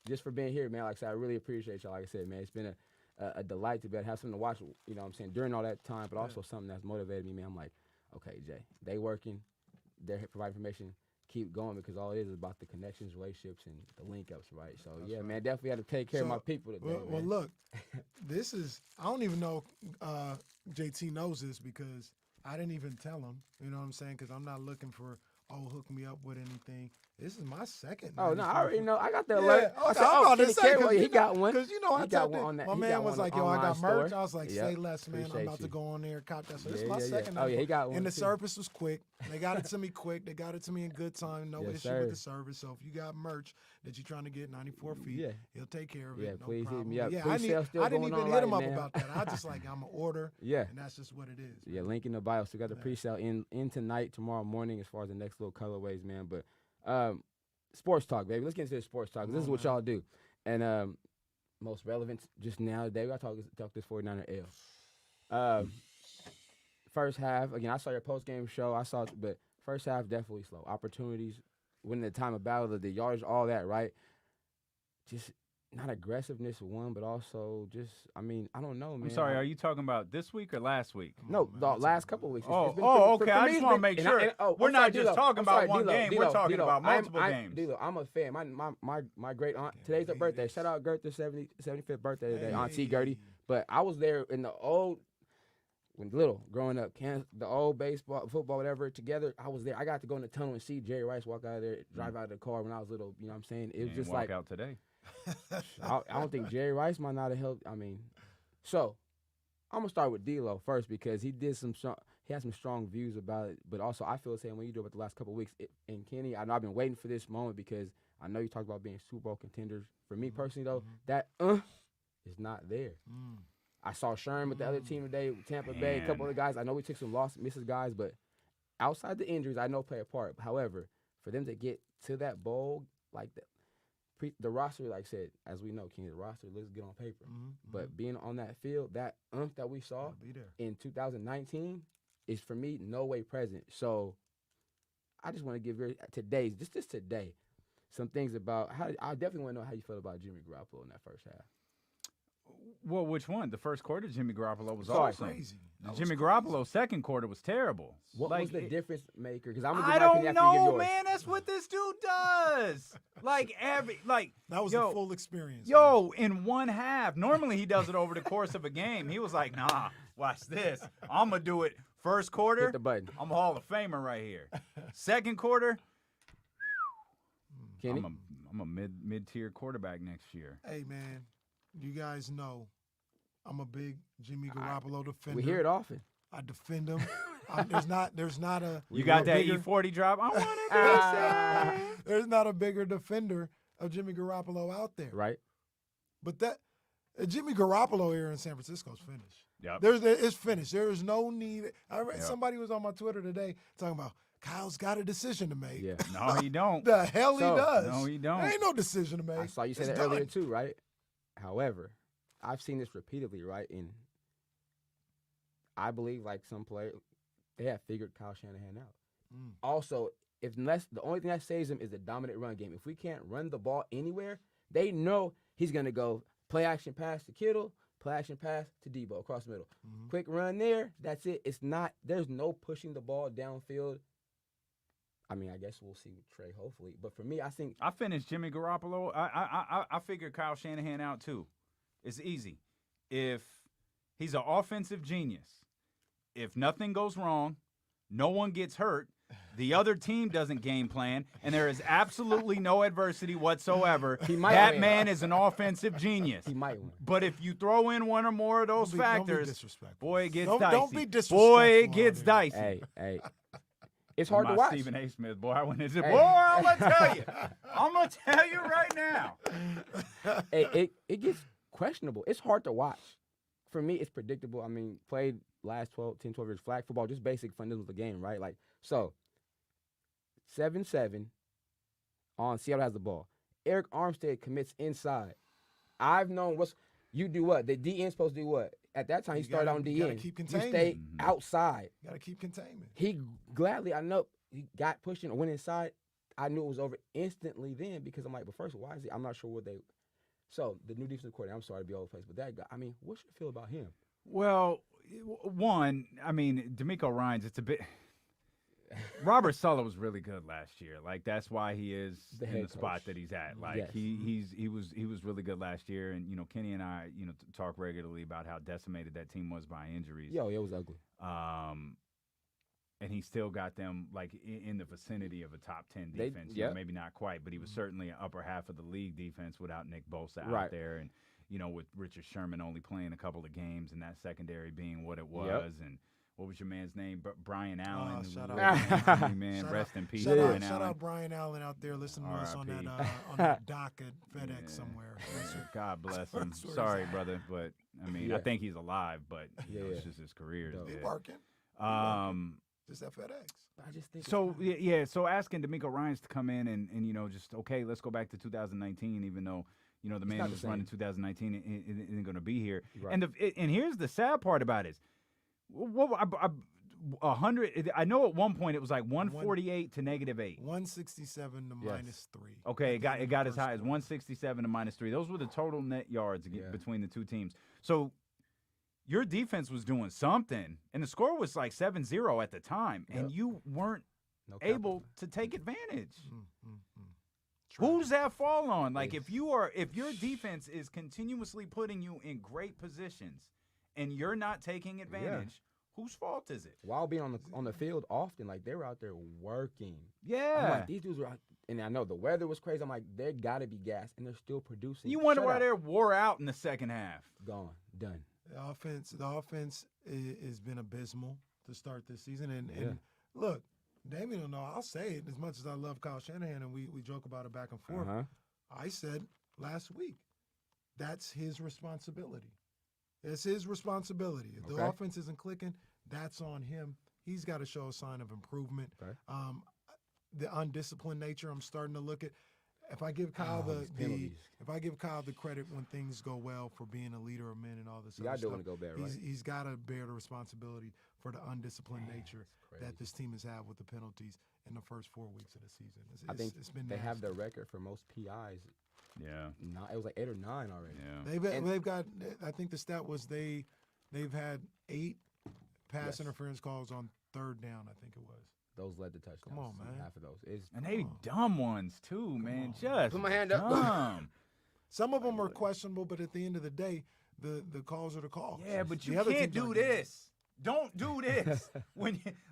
just for being here, man. Like I said, I really appreciate y'all. Like I said, man, it's been a delight to be able to have something to watch, you know what I'm saying, during all that time, but also something that's motivated me, man. I'm like, okay, Jay, they working, they're providing information, keep going, because all it is about the connections, relationships, and the link ups, right? So, yeah, man, definitely had to take care of my people today, Well, man. look, this is, I don't even know JT knows this because I didn't even tell him, you know what I'm saying? Because I'm not looking for, hook me up with anything. This is my second. Oh, no, I already know. I got the Yeah, alert. okay, I said, I'm about to Kenny say, Caraway, he got one. Because, you know, I He got tapped one in. on that. My He man got was one like, yo, I got online merch. store. I was like, Yep. say less, man. I'm Appreciate about to you. go on there, cop that. So this Yeah, is my yeah, yeah. second. Oh, yeah, he got one, And the too. service was quick. They got it to me quick. They got it to me in good time. No Yes, issue sir. with the service. So if you got merch that you're trying to get 94 feet, Yeah. he'll take care of Yeah, it. No please hit problem. me up. Yeah, Pre-sale still I didn't going even on hit him right up now. about that. I just like, I'm an order. Yeah. And that's just what it is. Yeah, link in the bio. So we got the pre-sale in tonight, tomorrow morning, as far as the next little colorways, man. But sports talk, baby. Let's get into the sports talk. This is what y'all do. And most relevant just now today, we got to talk this 49er L. First half, again, I saw your post-game show. But first half, definitely slow. Opportunities, winning the time of battle, the yardage, all that, right? Just not aggressiveness, one, but also just, I mean, I don't know, man. I'm sorry, are you talking about this week or last week? No, the last couple of weeks. It's been Okay. for I me, just it's want to been- make and sure. I'm We're not sorry, just D-Lo. talking I'm about sorry, one D-Lo, game. D-Lo, We're talking D-Lo. about multiple games. D-Lo, I'm a fan. My great aunt, today's her birthday. Shout out Gertha's 75th birthday today, Auntie Gertie. But I was there in the old, when little, growing up, the old baseball, football, whatever, together. I was there. I got to go in the tunnel and see Jerry Rice walk out of there, drive out of the car when I was little. You know what I'm saying? It was And just walk like, out today. I don't think Jerry Rice might not have helped. I mean, so I'm gonna start with D-Lo first because he had some strong views about it. But also, I feel the same way you do about the last couple of weeks. And Kenny, I know I've been waiting for this moment because I know you talked about being Super Bowl contenders. For me personally, though, that is not there. I saw Sherm with the other team today, Tampa Bay, a couple other guys. I know we took some misses guys, but outside the injuries, I know play a part. However, for them to get to that bowl like that. The roster, like I said, as we know, Kenny, the roster looks good on paper. But being on that field, that that we saw Be there. in 2019 is, for me, no way present. So I just want to give just today, some things about how I definitely want to know how you felt about Jimmy Garoppolo in that first half. Well, which one? The first quarter, Jimmy Garoppolo was Sorry. awesome. Crazy. That was Jimmy crazy. Garoppolo's second quarter was terrible. What was the difference maker? Because I'm gonna I give my don't opinion after you give know, yours. man. That's what this dude does. That was yo, a full experience. Yo, in one half. Normally he does it over the course of a game. He was like, nah, watch this. I'm going to do it first quarter. Hit the button. I'm a Hall of Famer right here. Second quarter, Kenny? I'm a mid-tier quarterback next year. Hey, man, you guys know I'm a big Jimmy Garoppolo defender. We hear it often. I defend him. There's not a You got a that bigger- E40 drop? I want There's not a bigger defender of Jimmy Garoppolo out there. Right? But that Jimmy Garoppolo here in San Francisco is finished. Yep. It's finished. There is no need. I read somebody was on my Twitter today talking about Kyle's got a decision to make. Yeah. No, he don't. The hell So- he does. No, he don't. There ain't no decision to make. I saw you say It's that earlier done. too, right? However, I've seen this repeatedly, right? And I believe like some players, they have figured Kyle Shanahan out. Also, unless the only thing that saves him is a dominant run game. If we can't run the ball anywhere, they know he's gonna go play action pass to Kittle, play action pass to Debo across the middle. Quick run there, that's it. It's not. There's no pushing the ball downfield. I mean, I guess we'll see with Trey, hopefully. But for me, I think I finished Jimmy Garoppolo. I figured Kyle Shanahan out too. It's easy. If he's an offensive genius, if nothing goes wrong, no one gets hurt, the other team doesn't game plan, and there is absolutely no adversity whatsoever, that win. man is an offensive genius. he might win. But if you throw in one or more of those Don't be factors, disrespectful. boy, it gets Don't- dicey. don't be disrespectful Boy, it out gets here. dicey. Hey, it's hard My to watch. Stephen A. Smith, boy, I went into Hey. boy, I'm gonna tell you. I'm gonna tell you right now. It gets questionable. It's hard to watch. For me, it's predictable. I mean, played last 12 years flag football, just basic fundamentals of the game, right? Like, so 7-7 on Seattle has the ball. Eric Armstead commits inside. I've known you do what? The DN's supposed to do what? At that time, he You started gotta- on you gotta DN. keep You containment. stay outside. Got to keep containment. He gladly, I know, he got pushing and went inside. I knew it was over instantly then because I'm like, but first, why is he? I'm not sure what they. So the new defensive coordinator, I'm sorry to be all over the place, but that guy, I mean, what's your feel about him? Well, one, I mean, D'Amico Ryans, it's a bit. Robert Saleh was really good last year. Like that's why he is The in head the spot coach. that he's at. Like Yes. he was really good last year. And Kenny and I talk regularly about how decimated that team was by injuries. Yo, it was ugly. And he still got them like in the vicinity of a top 10 They- defense. yeah. Maybe not quite, but he was certainly an upper half of the league defense without Nick Bosa Right. out there, and with Richard Sherman only playing a couple of games and that secondary being what it was. And what was your man's name? Brian Allen. shout who out. was a man. Shout Rest out- in peace, Shout Brian out, Allen. shout out Brian Allen out there listening to us on R.I.P. that dock at FedEx Yeah. somewhere. God bless him. That's where he's Sorry, at. brother, but I mean, Yeah. I think he's alive, but Yeah, it's yeah. just his career is Dope. He dead. working. Just at FedEx. I just think. So yeah, so asking D'Amico Ryans to come in and just okay, let's go back to 2019, even though the man not who the was running same. 2019 isn't going to be here. Right. And here's the sad part about it: is, 100. I know at one point it was like 148 to -8. 167 to Yes. -3. Okay, At the it end got of as the high as first quarter. 167 to -3. Those were the total net yards Yeah. between the two teams. So your defense was doing something, and the score was like 7-0 at the time, and Yep. you weren't No able cap. to take advantage. Trash. Who's that fall on? Like It's- if your defense is continuously putting you in great positions and you're not taking advantage, whose fault is it? While being on the field often, like they were out there working. I'm Yeah. like, these dudes were out, and I know the weather was crazy. I'm like, they gotta be gassed, and they're still producing. You wonder why Shutout. they're wore out in the second half. Gone, done. The offense has been abysmal to start this season. And Yeah. look, Damian will know. I'll say it as much as I love Kyle Shanahan, and we joke about it back and forth. Uh-huh. I said last week, that's his responsibility. It's his responsibility. If the Okay. offense isn't clicking, that's on him. He's got to show a sign of improvement. Okay. The undisciplined nature, I'm starting to look at. If I give Kyle these penalties. if I give Kyle the credit when things go well for being a leader of men and all this You gotta other do it stuff, when it go bad, right? he's got to bear the responsibility for the undisciplined nature crazy. that this team has had with the penalties in the first 4 weeks of the season. I think it's been they have nasty. the record for most PIs. Yeah. It was like 8 or 9 already. Yeah. They've got. I think the stat was they've had 8 pass Yes. interference calls on 3rd down. I think it was. Those led to touchdowns. on, man. Half of those. It's, And they dumb ones too, man. Just Put my hand up. dumb. Some of them are questionable, but at the end of the day, the calls are the calls. Yeah, but The you other can't teams do aren't doing it. this. Don't do this.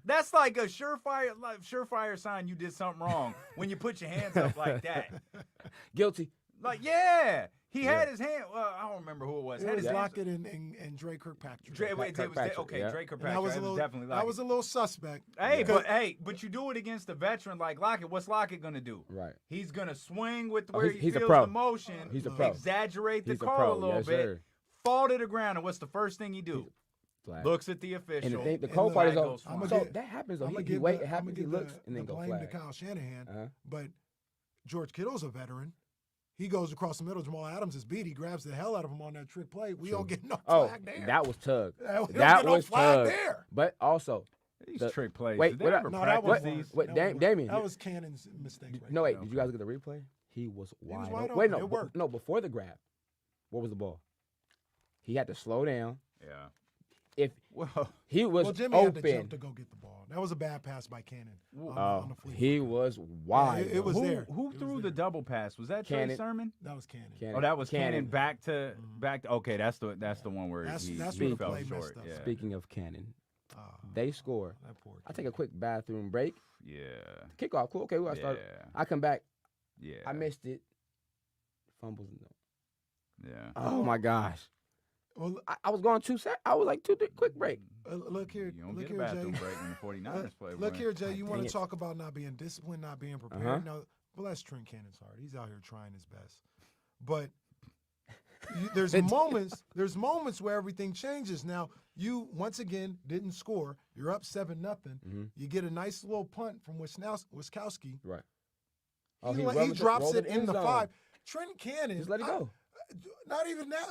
That's like a surefire sign you did something wrong when you put your hands up like that. guilty. Like, yeah, he had his hand. Well, I don't remember who it was. It Had was his hands- Lockett and Dre Kirkpatrick. Dre, wait, it was Kirkpatrick, okay. yeah. Dre And Kirkpatrick. that was a It little. definitely That Lockett. was a little suspect. Hey, because- but you do it against a veteran like Lockett. What's Lockett gonna do? Right. He's gonna swing with Oh, where he's he a feels pro. the motion. He's a pro. Exaggerate the He's a call pro. a little Yes, bit. sir. fall to the ground, and what's the first thing he do? Flag. Looks at the official. And the And cold look, part is, flag though, goes flying. so that happens, though. He wait, it happens, he looks, and then the go blame to flag. Kyle Shanahan, Uh-huh. but George Kittle's a veteran. He goes across the middle. Jamal Adams is beat. He grabs the hell out of him on that trick play. We don't get no flag there. That was tug. We don't That get no was flag tug. there. But also, These the- trick plays. wait, Did they what- ever No, that practice was these? What, that was- Damian, That was Cannon's mistake. Right no, there. wait, did you guys look at the replay? He was wide, wide open. Wait, open. no, It worked. no, before the grab, what was the ball? He had to slow down. Yeah. If Well, he was Well, Jimmy had to open, jump to go get the ball. That was a bad pass by Cannon on the flea he flicker. was wide. it was bro. there. who It was threw the there. double pass? Was that Trey Cannon. Sermon? That was Cannon. Cannon. Oh, that was Cannon Cannon. back to okay. That's the one where That's he where the fell play short. messed up. Yeah. Speaking of Cannon, Ah, they score. that poor I kid. take a quick bathroom break. Yeah. Kickoff, cool. Okay, I start. Yeah. I come back. Yeah. I missed it. Fumbles. Yeah. Oh my gosh. Well, I was going 2 seconds. I was like 2 quick break. look here. You don't Look get a here, bathroom Jay. break when the 49ers play. Look boy. here, Jay. You God want dang to it. talk about not being disciplined, not being prepared? Uh-huh. Now, bless Trent Cannon's heart. He's out here trying his best, but there's moments. There's moments where everything changes. Now, you once again didn't score. You're up 7-0. Mhm. You get a nice little punt from Wiskowski. Right. He drops it in the 5. Trent Cannon. Just let it go. Not even that.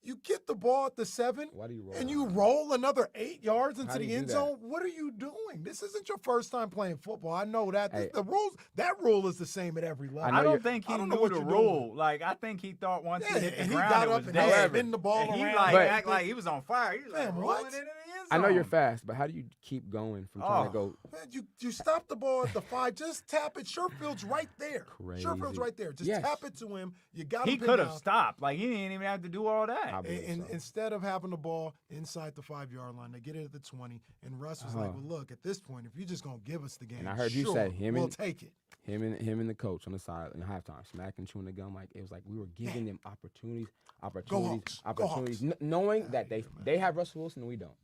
You get the ball at the 7. Why do you roll? And you roll another 8 yards into How do the you do end that? zone. What are you doing? This isn't your first time playing football. I know that. Hey. The rules. That rule is the same at every level. I know I don't you're- think he I don't know knew what the you're rule. doing. Like I think he thought once Yeah, he hit the and he ground, got it up was and dead. spin the ball And he around. like he was on fire. He was like Man, rolling what? it into the end I know you're zone. fast, but how do you keep going from trying to Oh. go? Man, you stop the ball at the 5. Just tap it. Sherfield's right there. Crazy. Sherfield's right there. Just Yes. tap it to him. You got He him. could have stopped. Like he didn't even have to do all that. I believe And so. instead of having the ball inside the 5-yard line, they get it at the 20. And Russ was like, Uh-huh. "Well, look, at this point, if you're just gonna give us the game, And I heard you sure, say him we'll and- take it." him and the coach on the side in halftime, smacking, chewing the gum, like it was like we were giving them opportunities, Hawks. Go Hawks. knowing that they have Russell Wilson and we don't.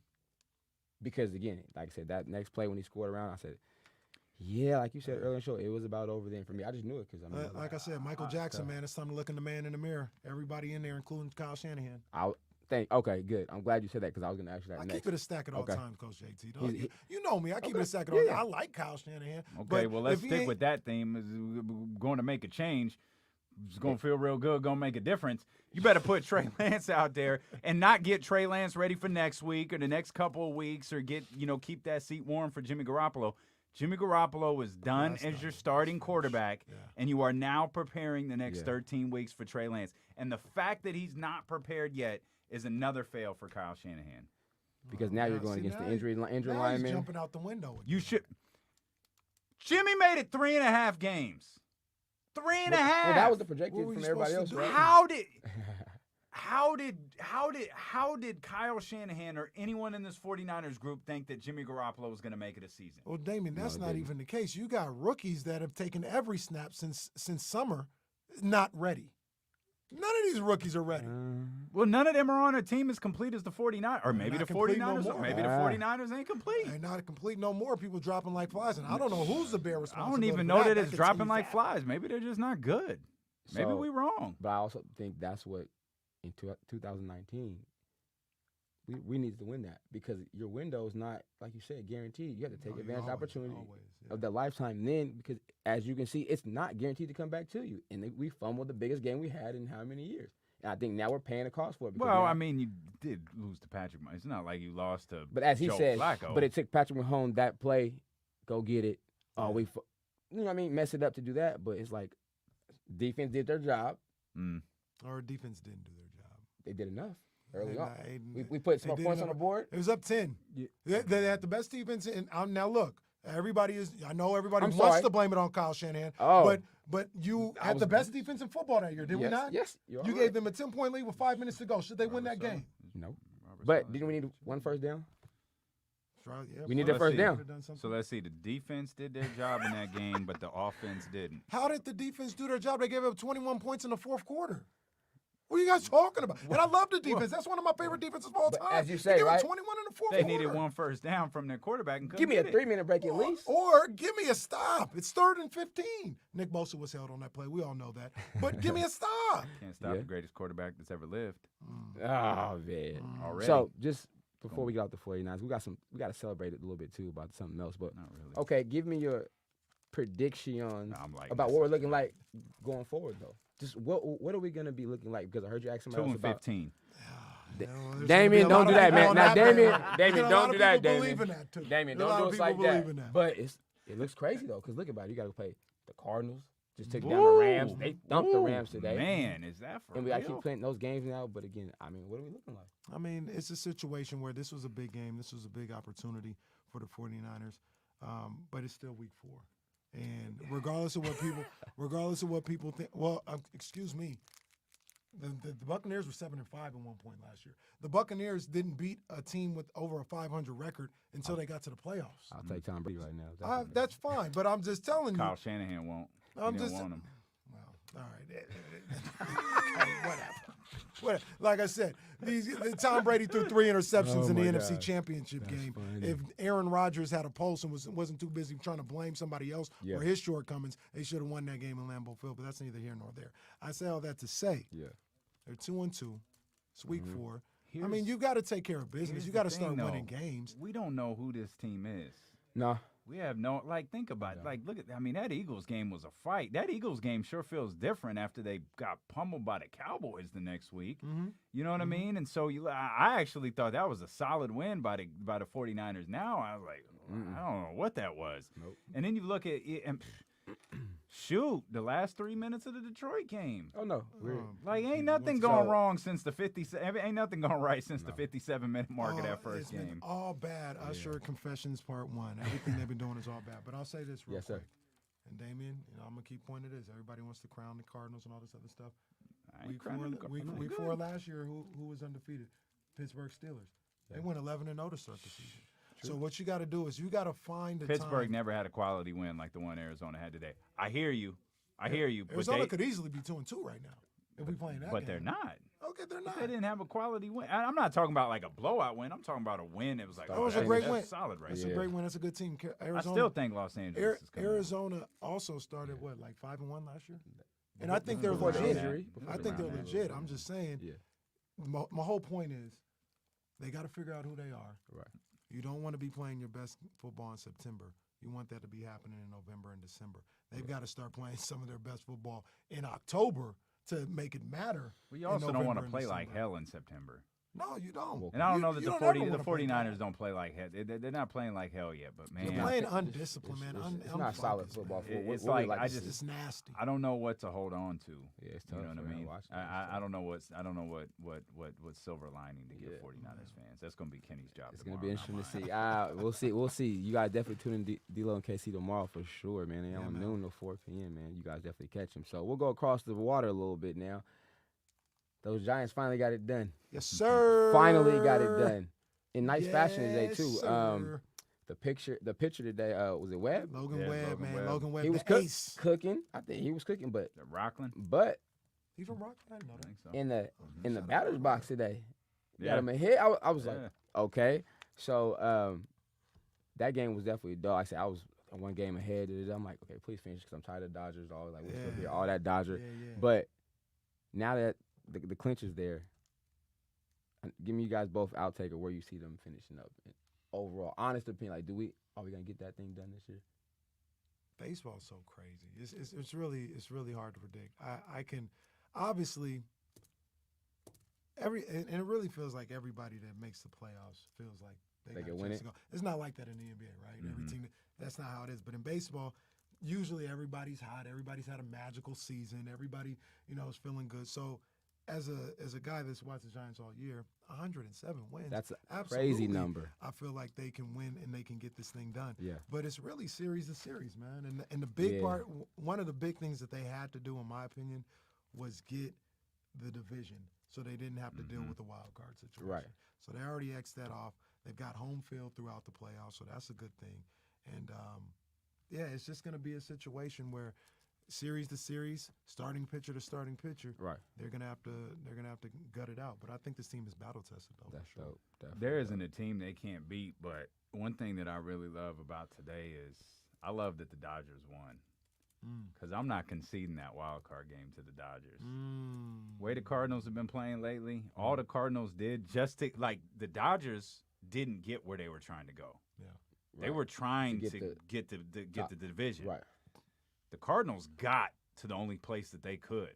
Because again, like I said, that next play when he scored around, I said, yeah, like you said earlier in the show, it was about over then for me. I just knew it because Like I said, Michael Jackson, man, it's time to look in the man in the mirror. Everybody in there, including Kyle Shanahan. I think okay, good. I'm glad you said that because I was going to ask you that I next. keep it a stack at all Okay. times, Coach JT. Don't He's- you know me. I keep it a stack at Yeah, all yeah. times. I like Kyle Shanahan. Okay, but well, let's if he stick ain't- with that theme. We're going to make a change. It's going to feel real good, going to make a difference. You better put Trey Lance out there and not get Trey Lance ready for next week or the next couple of weeks or keep that seat warm for Jimmy Garoppolo. Jimmy Garoppolo is done That's as done. your starting quarterback, Yeah. and you are now preparing the next Yeah. 13 weeks for Trey Lance. And the fact that he's not prepared yet is another fail for Kyle Shanahan. Because now you're going see, against the now injury now he's lineman. jumping out the window. Again. You should. Jimmy made it 3.5 games. 3.5. Well, that was the projected What were from you everybody else, supposed to right? do? How did Kyle Shanahan or anyone in this 49ers group think that Jimmy Garoppolo was going to make it a season? Well, Damien, that's it not didn't. even the case. You got rookies that have taken every snap since summer, not ready. None of these rookies are ready. Well, none of them are on a team as complete as the 49ers. Or maybe the not complete no 49ers. more. Maybe the 49ers ain't complete. They're not complete no more. People dropping like flies, and I don't know who's the bear I responsibility. don't even for know that That it's could dropping tease like that. flies. Maybe they're just not good. Maybe So- we wrong. But I also think that's what in 2019 we needed to win that because your window is not, like you said, guaranteed. You have to take No, you advantage of the always- opportunity always, yeah. of the lifetime then because as you can see, it's not guaranteed to come back to you. And we fumbled the biggest game we had in how many years. And I think now we're paying the cost for it. because Well, now- I mean, you did lose to Patrick Mahomes. It's not like you lost to but as he Joe said, Flacco. but it took Patrick Mahomes that play, go get it. Oh, you know what I mean, mess it up to do that. But it's like defense did their job. Mm. Our defense didn't do their job. They did enough early They- on. they- We put they some did points on enough. the board. It was up 10. Yeah. They had the best defense. And now look, everybody is. I know everybody I'm wants sorry. to blame it on Kyle Shanahan. Oh. But you I had was- the best defense in football that year, did we Yes, not? yes, you're You right. gave them a 10-point lead with 5 minutes to go. Should they win that game? No. But didn't we need one first down? Yeah, We need So that let's first see. down. could've done something. So let's see. The defense did their job in that game, but the offense didn't. How did the defense do their job? They gave up 21 points in the fourth quarter. What are you guys talking about? And I love the defense. That's one of my favorite defenses of all But time. as you They say, gave right? up 21 in the fourth They quarter. needed one first down from their quarterback and couldn't Give me a get it. 3-minute break at least. Or give me a stop. It's 3rd and 15. Nick Bosa was held on that play. We all know that. But give me a stop. Can't stop the greatest quarterback that's ever lived. Oh man. Already. So just before we get off the 49ers, we got to celebrate it a little bit too about something else. But Not really. okay, give me your predictions No, I'm liking about this what we're up. looking like going forward though. Just what are we gonna be looking like? Because I heard you ask 2 somebody else and about 15. There's gonna Damien, be a lot don't do of that, people man. on Now, that Damien, bandwagon. Damien, A don't lot do of that, people Damien. believe in that, too. Damien, A don't lot do of us people like believe in that. that. But it looks crazy though, because look about it. You got to play the Cardinals. Just took down the Rams. Ooh. They thumped the Ooh, Rams today. Man, is that for And we got to real? keep playing those games now. But again, I mean, what are we looking like? I mean, it's a situation where this was a big game. This was a big opportunity for the 49ers. But it's still week 4. And regardless of what people think, well, excuse me, the Buccaneers were 7-5 at one point last year. The Buccaneers didn't beat a team with over a 500 record until they got to the playoffs. I'll take Tom Brady right now. That's fine, but I'm just telling you. Kyle Shanahan won't. I'm He just didn't want him. Well, all right. Whatever. Like I said, Tom Brady threw 3 interceptions Oh in the my NFC God. Championship That's game. funny. If Aaron Rodgers had a pulse and wasn't too busy trying to blame somebody else Yeah. for his shortcomings, they should have won that game in Lambeau Field. But that's neither here nor there. I say all that to say Yeah. they're 2-2. It's week 4. I mean, Here's- you got to take care of business. here's You the got to thing, start though. winning games. We don't know who this team is. No. We have no, think about it. Look at, that Eagles game was a fight. That Eagles game sure feels different after they got pummeled by the Cowboys the next week. Mm-hmm. You know what I mean? And so I actually thought that was a solid win by the 49ers. Now I was like, I don't know what that was. Nope. And then you look at it and shoot, the last 3 minutes of the Detroit game. Oh no. Weird. Like, ain't nothing So- going wrong since the 57. Ain't nothing going right since the 57-minute mark of that first It's been game. all bad. Usher Confessions Part 1. Everything they've been doing is all bad. But I'll say this real Yes, sir. quick. And Damien, I'm gonna keep pointing to this. Everybody wants to crown the Cardinals and all this other stuff. I ain't Week crowning the Cardinals. week Good. 4 last year, who was undefeated? Pittsburgh Steelers. They went 11-0 to start the season. So what you got to do is you got to find the Pittsburgh time. never had a quality win like the one Arizona had today. I hear you. I hear you. But Arizona they, could easily be 2-2 right now if we playing that. but game. they're not. Okay, they're not. They didn't have a quality win. I'm not talking about like a blowout win. I'm talking about a win. It was like, That was a that's- great that's win. solid right That's there. a great win. That's a good team. I Arizona. still think Los Angeles is coming. Arizona also started like 5-1 last year, and I think they're Before the legit. injury. I think they're legit. I'm just saying. Yeah. My whole point is, they got to figure out who they are. Right. You don't want to be playing your best football in September. You want that to be happening in November and December. They've got to start playing some of their best football in October to make it matter. We also don't want to to play like hell in September. No, you don't. And I don't You- know that you the don't 40, ever the wanna play 49ers bad. don't play like hell. They're not playing like hell yet, but man, You're playing undisciplined, man. It's not solid football. It's What we like, I to just- see. It's nasty. I don't know what to hold on to. Yeah, it's You tough. know what I man. mean? Watching it, I don't know what silver lining to give Yeah. 49ers fans. That's going to be Kenny's job. It's gonna tomorrow, be not interesting to mine. see. We'll see. You guys definitely tune in D-Lo and KC tomorrow for sure, man. They Yeah, on man. noon to 4 p.m. Man, you guys definitely catch them. So we'll go across the water a little bit now. Those Giants finally got it done. Yes, sir. Finally got it done in nice fashion today Yes, too. sir. The picture today. Was it Webb? Logan Yeah, Webb, Logan man. Webb. Logan Webb, He was the ace. cooking. I think he was cooking, but The Rockland? He's from Rockland. I didn't know I that. think so. in the Mm-hmm. in the batter's box today, got Yeah. him a hit. I was like, Yeah. okay. So that game was definitely a dog. Like I said, I was one game ahead. I'm like, okay, please finish because I'm tired of Dodgers. All like, we're still Yeah. here, all that Dodger. Yeah. But now that the clinch is there, give me you guys both outtake of where you see them finishing up. Overall, honest opinion, like, are we gonna get that thing done this year? Baseball's so crazy. It's really hard to predict. I can obviously and it really feels like everybody that makes the playoffs feels like They got a can win chance it? to go. It's not like that in the NBA, right? Every Mhm. team, that's not how it is. But in baseball, usually everybody's hot. Everybody's had a magical season. Everybody, is feeling good. So as a guy that's watched the Giants all year, 107 wins. That's a Absolutely. crazy number. I feel like they can win and they can get this thing done. Yeah. But it's really series to series, man. And the big Yeah. part, one of the big things that they had to do, in my opinion, was get the division so they didn't have to deal with the wild card situation. Right. So they already X'd that off. They've got home field throughout the playoffs, so that's a good thing. And, it's just going to be a situation where series to series, starting pitcher to starting pitcher, Right. they're gonna have to gut it out. But I think this team is battle tested though. That's for sure. dope. Definitely There dope. isn't a team they can't beat, but one thing that I really love about today is I love that the Dodgers won. Because I'm not conceding that wild card game to the Dodgers. Way the Cardinals have been playing lately, all the Cardinals did the Dodgers didn't get where they were trying to go. Yeah. They were trying To to get get the division. Right. The Cardinals got to the only place that they could.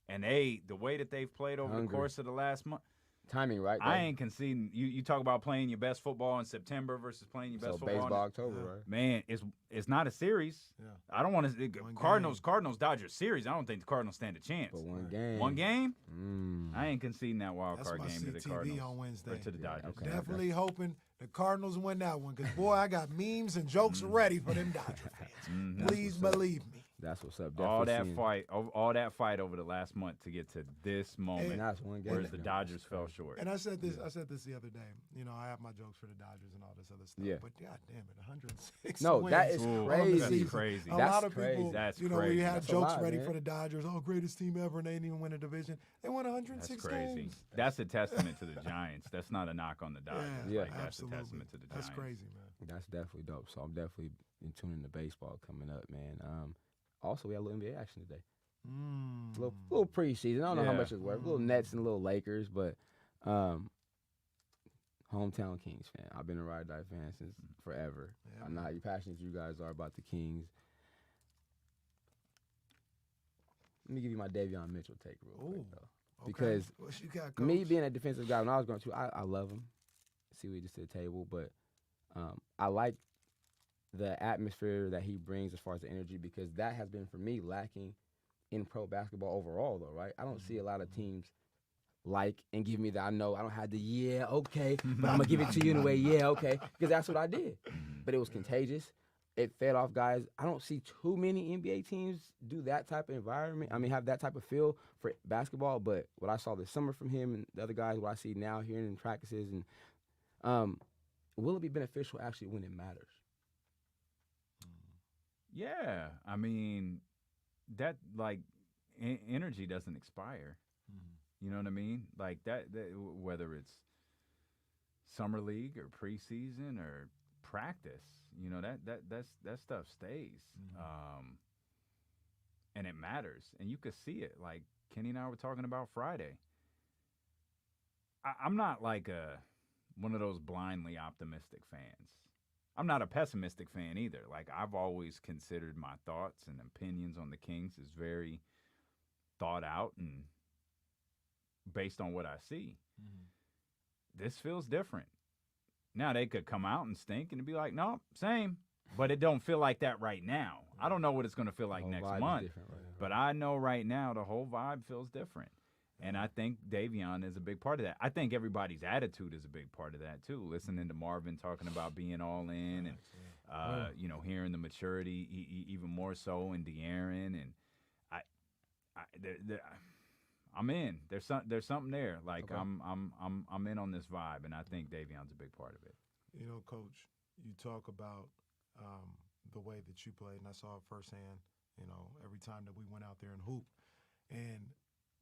And the way that they've played over the Hungry. course of the last month, Timing, right? I ain't conceding. You talk about playing your best football in September versus playing your best so football baseball in October, right? man, it's not a series. Yeah. I don't want to One Cardinals Dodgers series. I don't think the Cardinals stand a chance. But one game. One game, Mm. I ain't conceding that wild That's card my game to the CTV Cardinals on Wednesday. or to the Dodgers. okay. Definitely hoping the Cardinals win that one because, boy, I got memes and jokes ready for them Dodger fans. Please believe me. That's what's up. All Definitely that seeing- all that fight over the last month to get to this moment, And that's one game. whereas the Yeah. Dodgers fell short. And I said this the other day. You know, I have my jokes for the Dodgers and all this other stuff. Yeah. But God damn it, 106 No, wins that is on the crazy. That's season. crazy. A That's lot of crazy. people, That's you know, we crazy. had That's a jokes lot, ready man. for the Dodgers. Oh, greatest team ever, and they didn't even win a division. They won That's 106 crazy. games. That's a testament to the Giants. That's not a knock on the Dodgers. Yeah. Like, that's absolutely. a testament to the Giants. That's crazy, man. That's definitely dope. So I'm definitely in tune into baseball coming up, man. Also, we had a little NBA action today. A little preseason. I don't know how Yeah. much it's worth. Little Nets and little Lakers, but hometown Kings fan. I've been a Ride Die fan since forever. Yeah, I know how passionate you guys are about the Kings. Let me give you my Davion Mitchell take real quick, Ooh, though. Okay. Because What you got, Coach? me being a defensive guy, when I was going to, I love him. See what he just to the table, but I like the atmosphere that he brings as far as the energy because that has been for me lacking in pro basketball overall, though, right? I don't see a lot of teams like and give me that. I know I don't have the okay, but I'm gonna give it to you in a way, okay, because that's what I did. But it was contagious. It fed off guys. I don't see too many NBA teams do that type of environment. I mean, have that type of feel for basketball. But what I saw this summer from him and the other guys, what I see now here in practices, and will it be beneficial actually when it matters? Yeah, I mean, that energy doesn't expire. You know what I mean? Like that whether it's summer league or preseason or practice, you know, that stuff stays, and it matters, and you could see it. Like Kenny and I were talking about Friday. I'm not like one of those blindly optimistic fans. I'm not a pessimistic fan either. Like, I've always considered my thoughts and opinions on the Kings as very thought out and based on what I see. This feels different. Now, they could come out and stink and be like, no, same. But it don't feel like that right now. I don't know what it's going to feel like The whole next vibe is month. different right now. But I know right now the whole vibe feels different. And I think Davion is a big part of that. I think everybody's attitude is a big part of that, too. Listening to Marvin talking about being all in and, you know, hearing the maturity even more so in De'Aaron. And I'm in. There's something there. Like, Okay. I'm in on this vibe, and I think Davion's a big part of it. You know, Coach, you talk about the way that you played, and I saw it firsthand, you know, every time that we went out there and hoop. And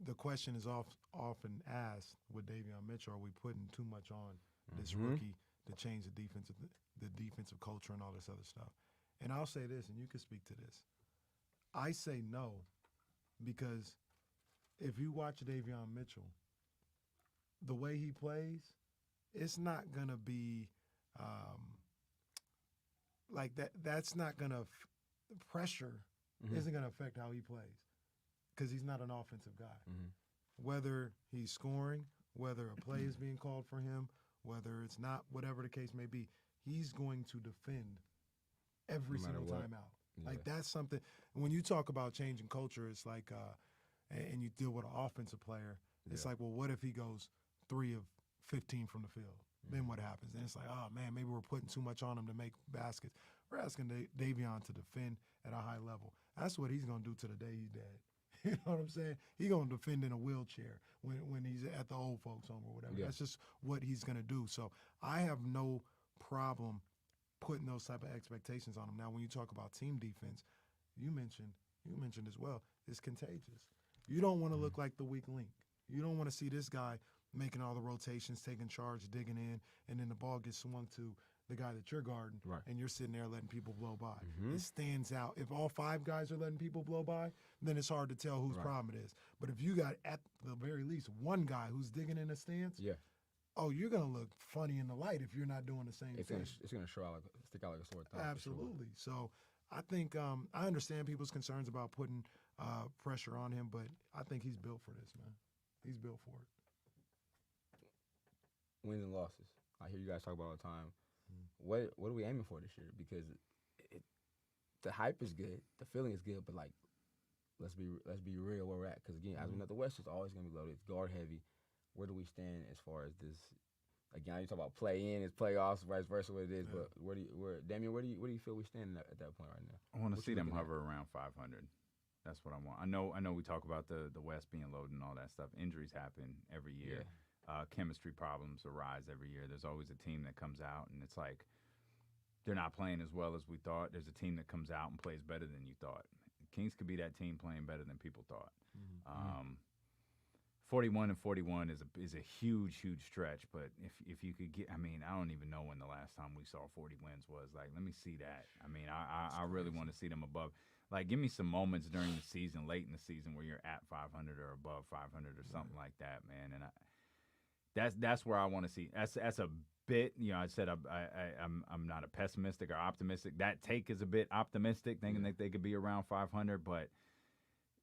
the question is often asked with Davion Mitchell, are we putting too much on this rookie to change the defensive culture and all this other stuff? And I'll say this, and you can speak to this. I say no, because if you watch Davion Mitchell, the way he plays, it's not going to be like that. That's not going to pressure isn't going to affect how he plays because he's not an offensive guy. Whether he's scoring, whether a play is being called for him, whether it's not, whatever the case may be, he's going to defend every No matter single what. time out. Like, that's something. When you talk about changing culture, it's like, and you deal with an offensive player, it's like, well, what if he goes 3 of 15 from the field? Then what happens? Then it's like, oh, man, maybe we're putting too much on him to make baskets. We're asking Davion to defend at a high level. That's what he's going to do to the day he's dead. You know what I'm saying? He's going to defend in a wheelchair when he's at the old folks home or whatever. Yeah. That's just what he's going to do. So I have no problem putting those type of expectations on him. Now, when you talk about team defense, you mentioned you mentioned as well, is contagious. You don't want to look like the weak link. You don't want to see this guy making all the rotations, taking charge, digging in, and then the ball gets swung to the guy that you're guarding, Right. and you're sitting there letting people blow by. It stands out. If all 5 guys are letting people blow by, then it's hard to tell whose problem it is. But if you got, at the very least, one guy who's digging in a stance, oh, you're going to look funny in the light if you're not doing the same thing. It's gonna show out stick out like a sore thumb. Absolutely. So I think I understand people's concerns about putting pressure on him, but I think he's built for this, man. He's built for it. Wins and losses. I hear you guys talk about all the time. What are we aiming for this year? Because the hype is good, the feeling is good, but like let's be real where we're at. Because again, as we know, the West is always gonna be loaded. It's guard heavy. Where do we stand as far as this? Again, you talk about play in, it's playoffs, vice versa, what it is. But Damian, where do you feel we stand at that point right now? I want to see them hover around 500. That's what I want. I know we talk about the West being loaded and all that stuff. Injuries happen every year. Chemistry problems arise every year. There's always a team that comes out, and it's like they're not playing as well as we thought. There's a team that comes out and plays better than you thought. Kings could be that team playing better than people thought. 41 and 41 is a huge stretch, but if you could get, I mean, I don't even know when the last time we saw 40 wins was. Like, let me see that. I mean, I really want to see them above. Like, give me some moments during the season, late in the season, where you're at 500 or above 500 or something like that, man. And that's where I want to see. That's a bit. You know, I said I'm not a pessimistic or optimistic. That take is a bit optimistic, thinking that they could be around 500, but.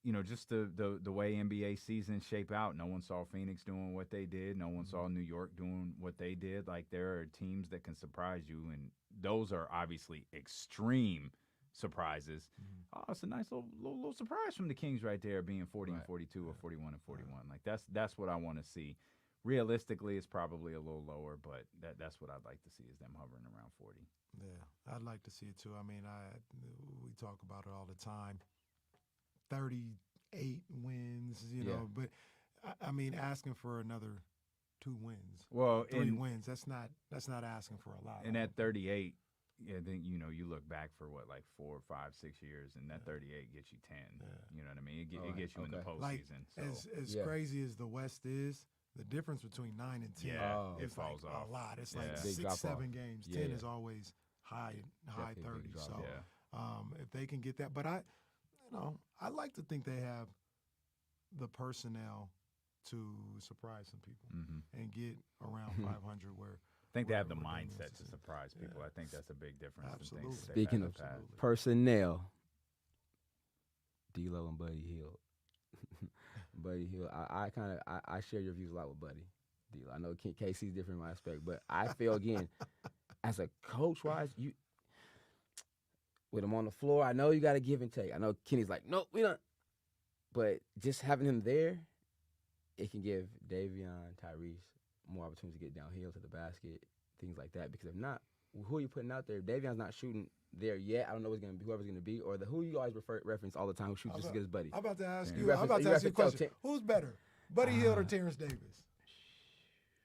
You know, just the way NBA seasons shape out. No one saw Phoenix doing what they did. No one saw New York doing what they did. Like, there are teams that can surprise you, and those are obviously extreme surprises. Oh, it's a nice little surprise from the Kings right there, being 40 and 42 or 41 and 41. Like, that's what I want to see. Realistically, it's probably a little lower, but that's what I'd like to see, is them hovering around 40. Yeah, I'd like to see it too. I mean, we talk about it all the time. 38 wins, you know, but I mean, asking for another 2 wins, well, 3 wins, that's not asking for a lot. And at 38, then you look back for what, like 4, 5, 6 years, and that 38 gets you 10. You know what I mean? It gets you in the postseason. Like, so. as crazy as the West is, the difference between 9 and 10 it is falls like off. a lot. It's Yeah. like Big 6, 7 drop-off. games. Yeah. 10 is always high Definitely a 30s. big drop, So if they can get that, but I like to think they have the personnel to surprise some people and get around 500 where I think they have the where mindset Damian's to surprise people. I think that's a big difference. Absolutely. Than things they've Speaking had of in the past. personnel, D-Lo and Buddy Hield. Buddy Hield, I share your views a lot with Buddy. D-Lo, I know KC's different in my aspect, but I feel, again, as a coach-wise, with him on the floor, I know you got to give and take. I know Kenny's like, nope, we don't. But just having him there, it can give Davion, Tyrese more opportunity to get downhill to the basket, things like that. Because if not, who are you putting out there? If Davion's not shooting there yet, I don't know whoever's going to be, or who you always reference all the time who shoots just as good as Buddy. I'm about to ask You you. I'm about to ask you a reference- question. Who's better, Buddy Hield or Terrence Davis?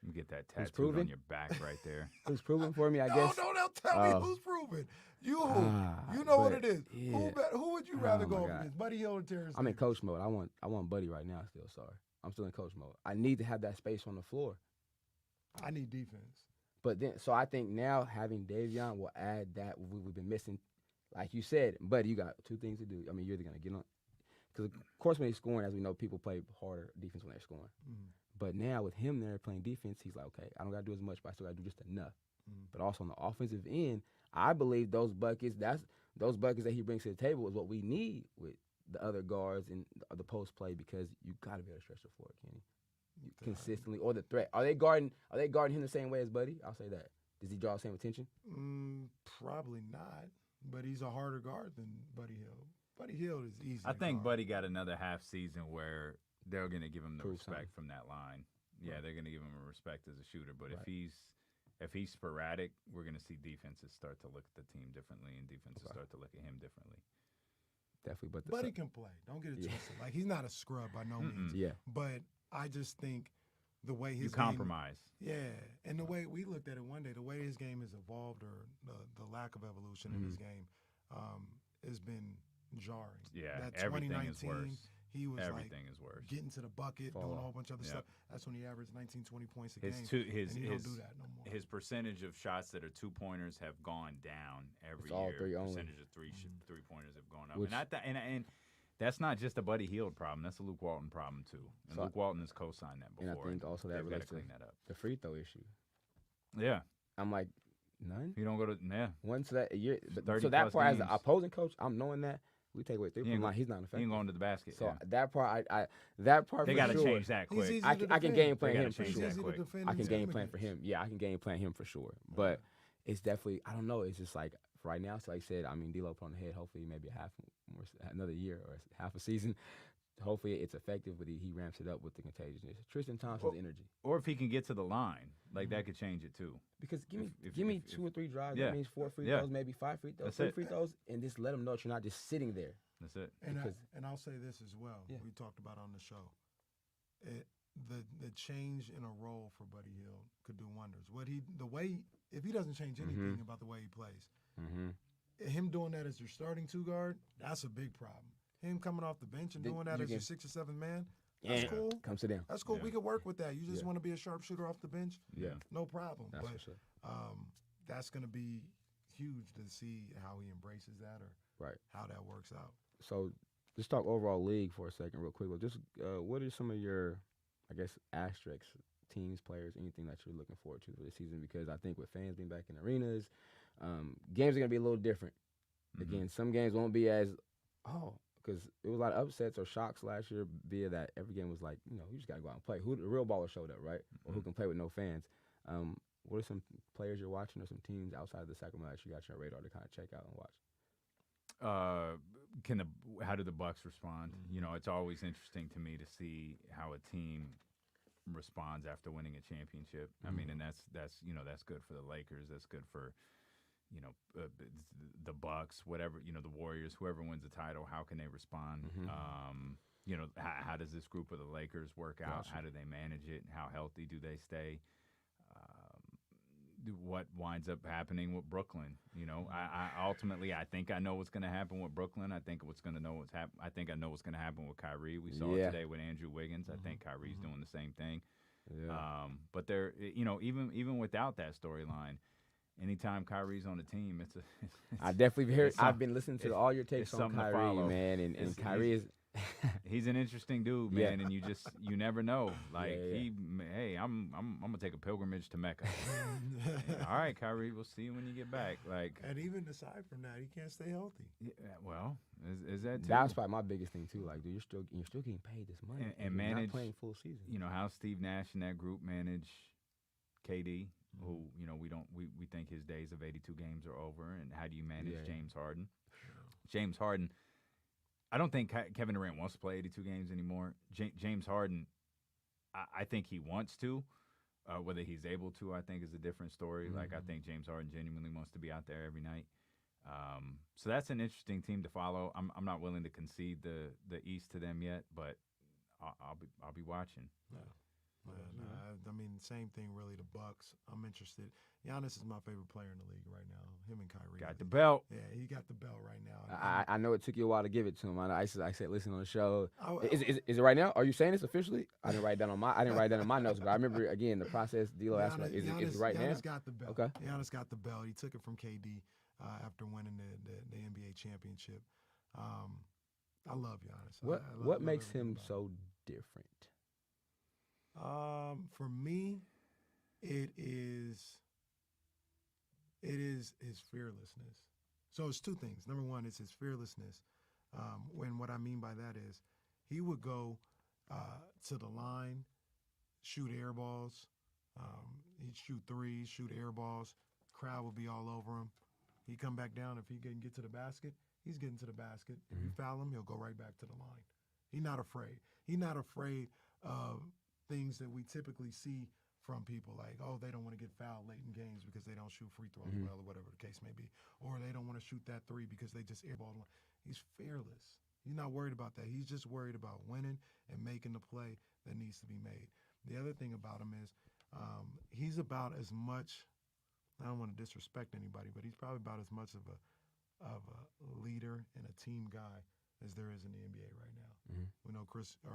You get that tattoo proven? on your back right there. Who's proving for me, I No, guess. don't tell me who's proven. You know what it is. Yeah. Who would you rather Oh, my go God. against, Buddy Hield or Terrence I'm in Davis? coach mode. I want Buddy right now still, sorry. I'm still in coach mode. I need to have that space on the floor. I need defense. But then, so I think now having Davion will add that we've been missing. Like you said, Buddy, you got 2 things to do. I mean, you're either going to get on. Because, of course, when he's scoring, as we know, people play harder defense when they're scoring. But now with him there playing defense, he's like, okay, I don't got to do as much, but I still got to do just enough. But also on the offensive end, I believe those buckets that he brings to the table is what we need with the other guards and the post play, because you got to be able to stretch the floor, Kenny, consistently, or the threat. Are they guarding him the same way as Buddy? I'll say that. Does he draw the same attention? Probably not. But he's a harder guard than Buddy Hield. Buddy Hield is easy. I to think guard. Buddy got another half season where they're going to give him the Prove respect something. from that line. Yeah, they're going to give him a respect as a shooter. But Right. if he's sporadic, we're going to see defenses start to look at the team differently, and defenses start to look at him differently. Definitely. But Buddy can play. Don't get it twisted. Like, he's not a scrub by no means. yeah. But I just think the way his You compromise. And the way we looked at it one day, the way his game has evolved, or the lack of evolution in his game, has been jarring. Yeah, that everything is 2019, worse. He was Everything is worse. getting to the bucket, Fall doing a off. whole bunch of other Yep. stuff. That's when he averaged 19, 20 points a His game. two, his and he his don't do that no more. his percentage of shots that are 2-pointers have gone down every It's all year. three only. Percentage of 3-pointers have gone up, Which- and that's not just a Buddy Hield problem. That's a Luke Walton problem too. And So- Luke Walton has co-signed that And before. I think also that they've got to relates to clean that up. the free throw issue. Yeah, I'm like, none. if you don't go to Once that year, but 30 so that plus part as games. the opposing coach, I'm knowing that we take away 3 He from ain't line. go- He's not he effective. ain't going to the basket. So yeah. that part, that part They for got to sure. change that He's quick. easy I to can defend. game plan They gotta him for change sure. that Easy to quick. defend I can his game team plan for against. him. Yeah, I can game plan him for sure. But it's definitely, I don't know. It's just like right now. So like I said, I mean, D'Lo put on the head. Hopefully, maybe another year or half a season. Hopefully, it's effective, but he ramps it up with the contagiousness. Tristan Thompson's energy. Or if he can get to the line, like that could change it too. Because If- give me if- 2 or 3 drives. yeah. That means 4 free Yeah. throws, maybe 5 free throws, That's 3 it. free throws, and just let them know that you're not just sitting there. That's it. And I'll say this as well. Yeah. We talked about on the show. The change in a role for Buddy Hield could do wonders. If he doesn't change anything Mhm. about the way he plays, Mm-hmm. him doing that as your starting 2 guard, that's a big problem. Him coming off the bench and Then doing that you as your can- 6th or 7th man, that's Yeah. cool. Come sit down. That's cool. Yeah. We could work with that. You just Yeah. want to be a sharpshooter off the bench, Yeah, no problem. that's but for sure. that's going to be huge to see how he embraces that or Right. how that works out. So let's talk overall league for a second, real quick. Just what are some of your, I guess, asterisks, teams, players, anything that you're looking forward to for this season? Because I think with fans being back in arenas, games are gonna be a little different. Mhm. Again, some games won't be as because it was a lot of upsets or shocks last year. Via that every game was like, you just gotta go out and play. Who the real baller showed up, right? Or who can play with no fans? What are some players you're watching or some teams outside of the Sacramento that you got on your radar to kind of check out and watch? How do the Bucks respond? Mm-hmm. It's always interesting to me to see how a team responds after winning a championship. I mean, and that's good for the Lakers. That's good for the Bucks, whatever, the Warriors, whoever wins the title. How can they respond? How does this group of the Lakers work out? Gotcha. How do they manage it? How healthy do they stay? What winds up happening with Brooklyn? I ultimately I think I know what's going to happen with Brooklyn. I think I know what's going to happen with Kyrie. We saw it today with Andrew Wiggins. I think Kyrie's doing the same thing. Yeah. But they're even without that storyline, anytime Kyrie's on the team, it's I definitely heard. it's some- I've been listening to all your takes it's on something to Kyrie, follow. man, and It's- Kyrie is. he's an interesting dude, Yeah. man, and you never know. Like Yeah. I'm gonna take a pilgrimage to Mecca. All right, Kyrie, we'll see you when you get back. Like, And even aside from that, he can't stay healthy. yeah, well, is that too? That's probably my biggest thing too. Like, dude, you're still getting paid this money, And you're manage- not playing full season. How Steve Nash and that group manage KD, who we think his days of 82 games are over, and how do you manage Yeah. James Harden? James Harden, I don't think Kevin Durant wants to play 82 games anymore. James Harden, I think he wants to. Whether he's able to, I think, is a different story. Like, I think James Harden genuinely wants to be out there every night. So that's an interesting team to follow. I'm not willing to concede the East to them yet, but I'll be watching. I mean, same thing really. The Bucks. I'm interested. Giannis is my favorite player in the league right now. Him and Kyrie. Got the belt. Yeah, he got the belt right now. I know it took you a while to give it to him. I said, listen on the show. I- Is it right now? Are you saying this officially? I didn't write it down on my notes, but I remember again the process. D'Lo asked me, is it right now? Giannis got the belt. Okay. Giannis got the belt. He took it from KD after winning the NBA championship. I love Giannis. What makes everything him about so different? For me, it is his fearlessness. So it's 2 things. Number one is his fearlessness. When what I mean by that is he would go to the line, shoot air balls. He'd shoot threes, shoot air balls. Crowd would be all over him. He'd come back down. If he can get to the basket, he's getting to the basket. If you foul him, he'll go right back to the line. He's not afraid. He's not afraid of things that we typically see from people like, oh, they don't want to get fouled late in games because they don't shoot free throws well or whatever the case may be. Or they don't want to shoot that 3 because they just airballed one. He's fearless. He's not worried about that. He's just worried about winning and making the play that needs to be made. The other thing about him is he's about as much, I don't want to disrespect anybody, but he's probably about as much of a of a leader and a team guy as there is in the NBA right now. We know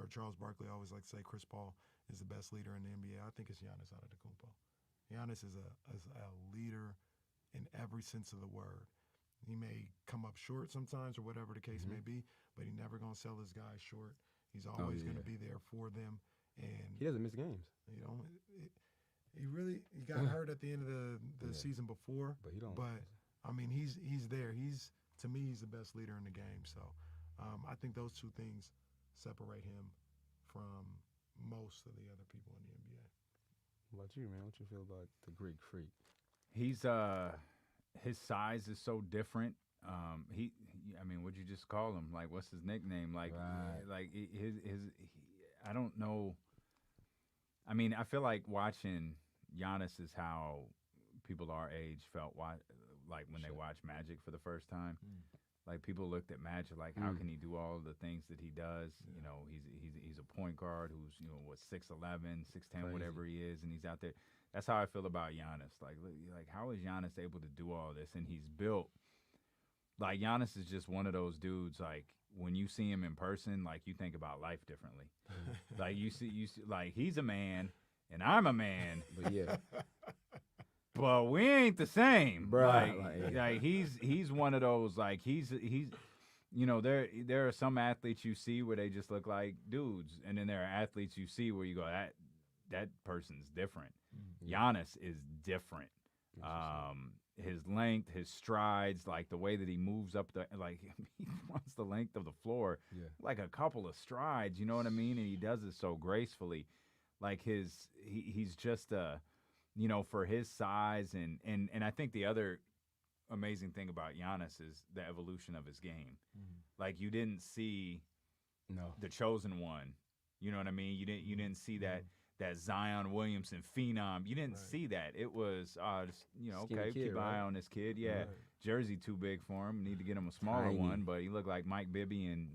Charles Barkley always like to say Chris Paul is the best leader in the NBA. I think it's Giannis Antetokounmpo. Giannis is a leader in every sense of the word. He may come up short sometimes or whatever the case may be, but he's never going to sell his guys short. He's always going to be there for them. And He doesn't miss games. you know, he got hurt at the end of the season before, But he don't. but I mean, he's there. To me, he's the best leader in the game. So I think those two things separate him from most of the other people in the NBA. What about you, man? What you feel about the Greek Freak? He's his size is so different. I mean, what'd you just call him? Like, what's his nickname? Like, Right. like I don't know. I mean, I feel like watching Giannis is how people our age felt like when they watched Magic for the first time. Like, people looked at Magic like, how can he do all the things that he does? You know, he's a point guard who's, you know, what, 6'11", 6'10", whatever he is, and he's out there. That's how I feel about Giannis. Like how is Giannis able to do all this? And he's built like Giannis is just one of those dudes. Like, when you see him in person, like, you think about life differently. Like, you see, like, he's a man and I'm a man. But yeah, But we ain't the same, Bruh, Like he's one of those. Like he's, you know, there are some athletes you see where they just look like dudes, and then there are athletes you see where you go, that person's different. Giannis is different. His length, his strides, like the way that he moves up he runs the length of the floor, like a couple of strides. You know what I mean? And he does it so gracefully. Like he's just you know, for his size, and I think the other amazing thing about Giannis is the evolution of his game. Like, you didn't see the chosen one. You know what I mean? You didn't see that Zion Williamson phenom. You didn't see that. It was just, you know, Skinny okay, kid, keep an eye right? on this kid. Yeah, jersey too big for him. Need to get him a smaller Tiny. one. But he looked like Mike Bibby in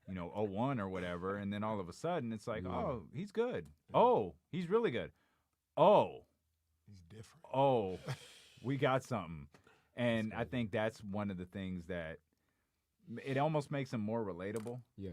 you know 01 or whatever. And then all of a sudden it's like, oh, he's good. Oh, he's really good. Oh. He's different. Oh, we got something. And I think that's one of the things that it almost makes him more relatable. yeah.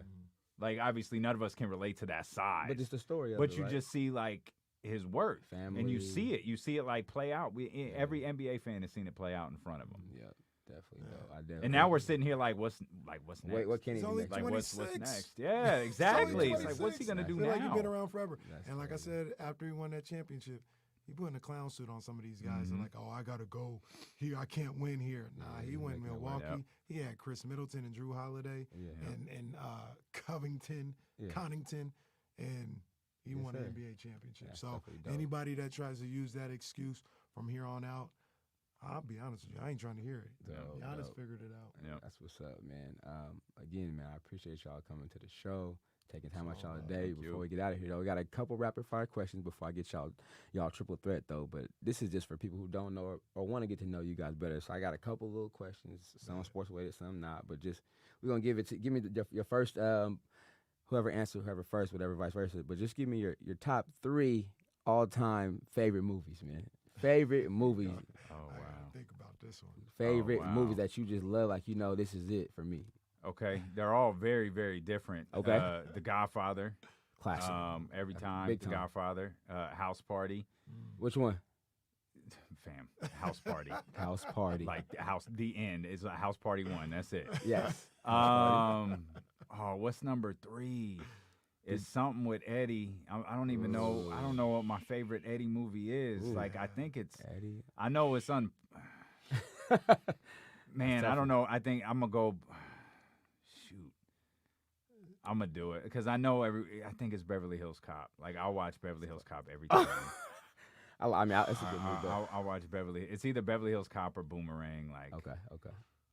Like, obviously, none of us can relate to that size. But it's the story of But it, you right? just see, like, his worth. Family. And you see it. You see it, like, play out. Every NBA fan has seen it play out in front of them. Yeah, definitely. Though. I definitely. And now we're sitting here like, what's next? Wait, what can he He's do only next? Like, what's 26. next? Yeah, exactly. It's like, what's he 26. going to do I feel now? like he's been around forever. That's and like crazy. I said, after he won that championship, he put in a clown suit on some of these guys. And like, oh, I got to go here. I can't win here. Nah, he went making it Milwaukee. win, He had Chris Middleton and Drew Holiday and Covington, Connington, and he won an NBA championship. That's So definitely dope. anybody that tries to use that excuse from here on out, I'll be honest with you, I ain't trying to hear it. Dope, Giannis dope. figured it out. Yeah. That's what's up, man. Again, man, I appreciate y'all coming to the show, taking time out It's y'all all love. today. Thank Before you. we get out of here, though, we got a couple rapid fire questions before I get y'all triple threat though. But this is just for people who don't know or want to get to know you guys better. So I got a couple little questions, some sports related, some not. But just we're gonna give me your first. Whoever answers, whoever first, whatever, vice versa. But just give me your top 3 all-time favorite movies, man. Favorite movies. Oh, I wow. gotta think about this one. Favorite wow. movies that you just love, like, you know, this is it for me. Okay. They're all very, very different. Okay. The Godfather. Classic. Every time. Big The time. Godfather. House Party. Which one? Fam. House Party. House Party. Like, the end is a House Party 1. That's it. Yes. What's number 3? It's something with Eddie. I don't even know. I don't know what my favorite Eddie movie is. Like, I think it's. Eddie. I know it's Man, I don't know. I think I'm gonna go. Shoot. I'm gonna do it because I know I think it's Beverly Hills Cop. Like, I'll watch Beverly Hills Cop every time. I mean, it's a good movie. though. I'll watch Beverly. It's either Beverly Hills Cop or Boomerang. Like, Okay.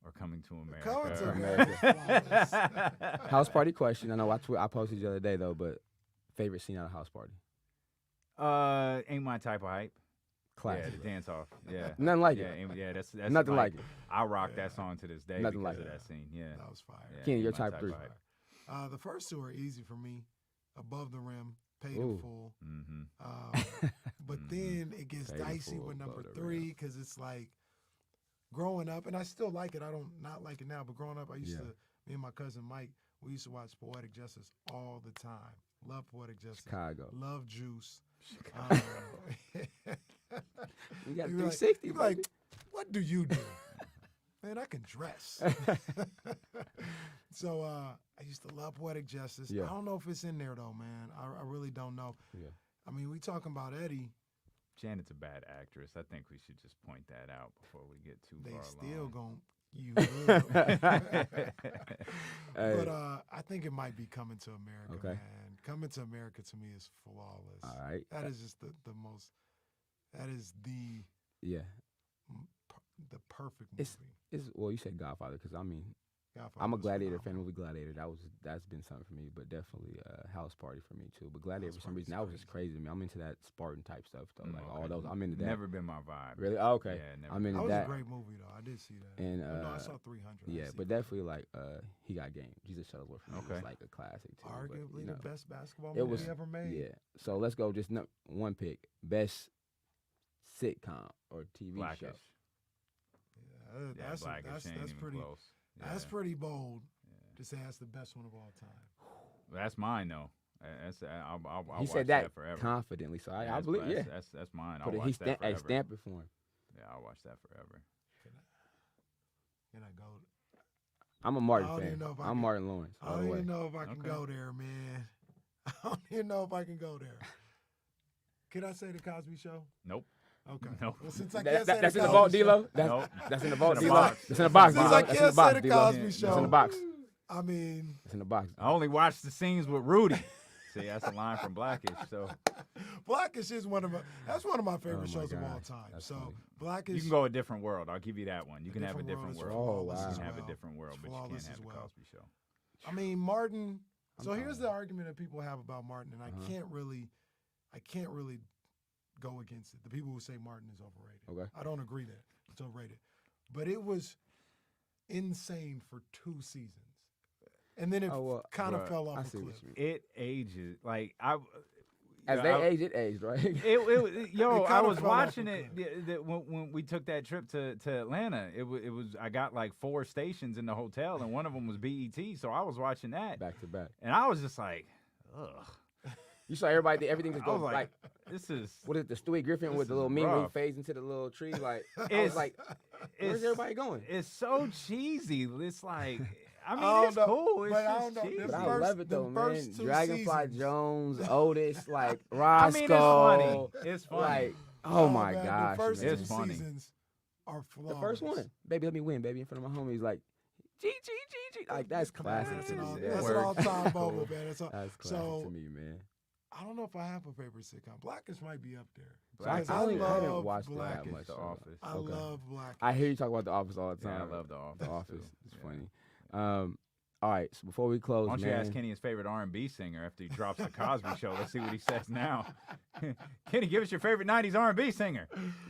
or Coming to America. Coming to America. House Party question. I know I posted the other day though, but favorite scene out of House Party. Ain't my type of hype. Classic. Yeah, the dance off. Yeah. Nothing like Yeah, it. yeah, that's Nothing like it. I rock that song to this day Nothing because like of it. that scene. Yeah. That was fire. Yeah, Kenny, ain't your my type type 3. of hype. The first 2 are easy for me. Above the Rim, Paid Ooh. in Full. Mm-hmm. But then it gets Paid in dicey Full, with number Above the 3 because it's like growing up, and I still like it. I don't not like it now, but growing up, I used Yeah. to. Me and my cousin Mike, we used to watch Poetic Justice all the time. Love Poetic Justice. Chicago. Love Juice. You got You'd be 360. you'd be like, what do you do? Man, I can dress. So I used to love Poetic Justice. Yeah. I don't know if it's in there though, man. I really don't know. Yeah. I mean, we talking about Eddie. Janet's a bad actress. I think we should just point that out before we get too They far still along. gon' you will. Hey. But I think it might be Coming to America, Okay. man. Coming to America to me is flawless. All right. That is just the most. That is the Yeah. perfect movie. It's well, you said Godfather because I mean, Godfather I'm a was Gladiator fan. phenomenal. Movie Gladiator. That's been something for me, but definitely House Party for me too. But Gladiator House for some reason Party's that was just crazy to me. I'm into that Spartan type stuff though. Like all Okay. those. I'm into that. Never been my vibe. Really? Oh, okay. Yeah, never I'm been. into That was that. a great movie though. I did see that. And No, I saw 300. I yeah, see but that. definitely like He Got Game. Jesus Shuttlesworth for me Okay. is like a classic too. but, Arguably you know, the best basketball it movie was ever made. Yeah. So let's go. Just one pick. Best sitcom or TV Blackish. show. Yeah, Yeah, that's Blackish ain't that's even pretty. close. That's Yeah. pretty bold to say that's the best one of all time. That's mine though. That's I'll He watch said that forever. confidently, so I That's- believe. Yeah. That's mine. I'll Put it, watch he that forever. stamp it for him. Yeah, I'll watch that forever. Can I go? I'm a Martin I don't fan. even know if I I'm can- Martin Lawrence. I All don't the way. even know if I can Okay. go there, man. I don't even know if I can go there. Can I say the Cosby Show? Nope. Okay. Nope. Well, since I That- can't that- say that's the in the vault, Cosby Show- D-Lo. Nope. That's in the vault, It's in a D-Lo. box. It's in the box, Since D-Lo. I That's in can't the box, say the D-Lo. Cosby It's in Show. the box. I mean, It's in the box. I only watched the scenes with Rudy. See, that's a line from Blackish. So Blackish is one of my favorite Oh my shows of all gosh, time. that's So funny. Blackish. you can go a different world. I'll give you that one. You can have a Different different World world. is Oh, flawless You as can have a well. different world, It's but you flawless can't have as the well. Cosby Show. I mean, Martin. So I'm here's fine. the argument that people have about Martin, and I Uh-huh. can't really go against it. The people who say Martin is overrated. Okay. I don't agree that it's overrated, but it was insane for 2 seasons, and then it Oh, well, kind of bruh, fell off I a see what cliff. you mean. It ages like I. As yeah, they I- age, it aged, right? Yo, It I kinda was fell off watching a it cliff. when we took that trip to Atlanta. It was I got like 4 stations in the hotel, and one of them was BET. So I was watching that, Back to back. and I was just like, ugh. You saw everybody, everything just I goes was like, this is what is it, the Stewie Griffin this with the is little meme where he rough. fades into the little tree? Like, I was It's- like, where's it's everybody going? It's so cheesy. It's like I mean, I don't it's know, cool. It's but I just don't know. cheesy. Them But I first- love it though, them man. first 2 Dragonfly seasons. Jones, Otis, like I Roscoe. mean, it's funny. It's funny. Like, oh my man, gosh, the first man. two It's funny. seasons are flawless. The first one, baby, let me win, baby, in front of my homies, like, G. Like, that's classic That's to an me. all- man. that's an Works. all-time Cool. moment, man. That's all. That's classic So to me, man. I don't know if I have a favorite sitcom. Blackish might be up there. Blackish. Because I haven't love watched it that Blackish. much. The so- Office. I Okay. love Blackish. I hear you talk about The Office all the time. Yeah, I love The Office. The Office. too. It's Yeah. funny. All right, so before we close, Why don't you man. ask Kenny his favorite R&B singer after he drops the Cosby Show? Let's see what he says now. Kenny, give us your favorite '90s R&B singer.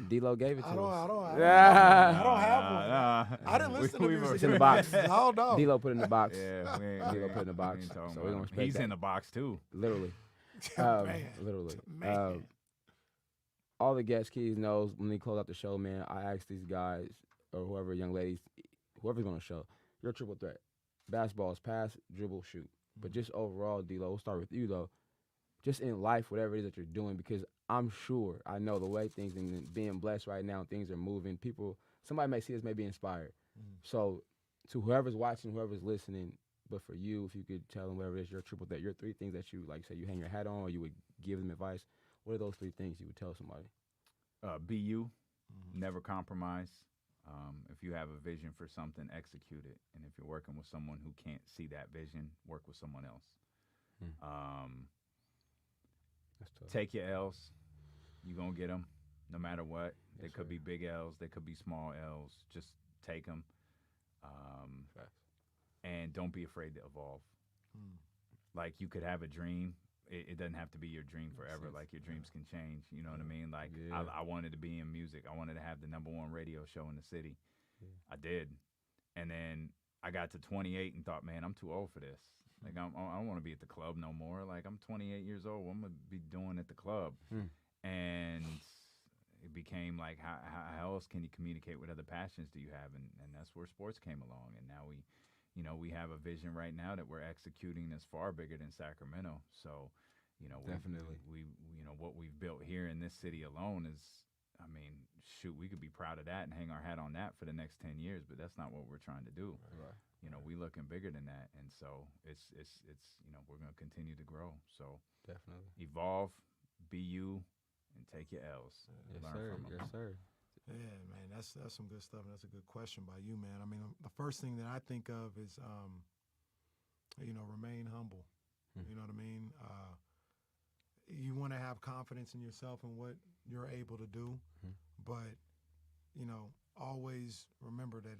D-Lo gave it to I don't us. have one. I didn't listen to we music It's in the box. I don't know. D-Lo put it in the box. Yeah, we ain't, D-Lo put it in the box, we ain't talking so about we gonna him. respect He's that. in the box too. Literally. Man. Literally. Man. All the guest keys knows when we close out the show, man, I ask these guys or whoever, young ladies, whoever's on the show, you're a triple threat. Basketball is pass, dribble, shoot. But just overall, D-Lo, we'll start with you, though. Just in life, whatever it is that you're doing, because I'm sure, I know the way things and being blessed right now, things are moving. Somebody may see this, may be inspired. So to whoever's watching, whoever's listening, but for you, if you could tell them whatever it is, your triple threat, your 3 things that you, like, say you hang your hat on or you would give them advice, what are those 3 things you would tell somebody? Be you. Never compromise. If you have a vision for something, execute it. And if you're working with someone who can't see that vision, work with someone else. That's tough. Take your L's. You're going to get them no matter what. They could be big L's. They could be small L's. Just take them. Facts. And don't be afraid to evolve. Like, you could have a dream. It doesn't have to be your dream forever. Like, your dreams can change. You know what I mean? Like, Yeah. I wanted to be in music. I wanted to have the #1 radio show in the city. I did. And then I got to 28 and thought, man, I'm too old for this. Like, I don't want to be at the club no more. Like, I'm 28 years old. What am I going to be doing at the club? And it became like how else can you communicate? What other passions do you have? And that's where sports came along. And now we have a vision right now that we're executing that's far bigger than Sacramento. So, Definitely. we what we've built here in this city alone is, I mean, shoot, we could be proud of that and hang our hat on that for the next 10 years, but that's not what we're trying to do. Right. We looking bigger than that. And so it's we're going to continue to grow. So Definitely. evolve, be you, and take your L's. Yes, Learn sir. from 'em. Yes, sir. Yeah, man, that's some good stuff, and that's a good question by you, man. I mean, the first thing that I think of is, remain humble. You know what I mean? You want to have confidence in yourself and what you're able to do, but always remember that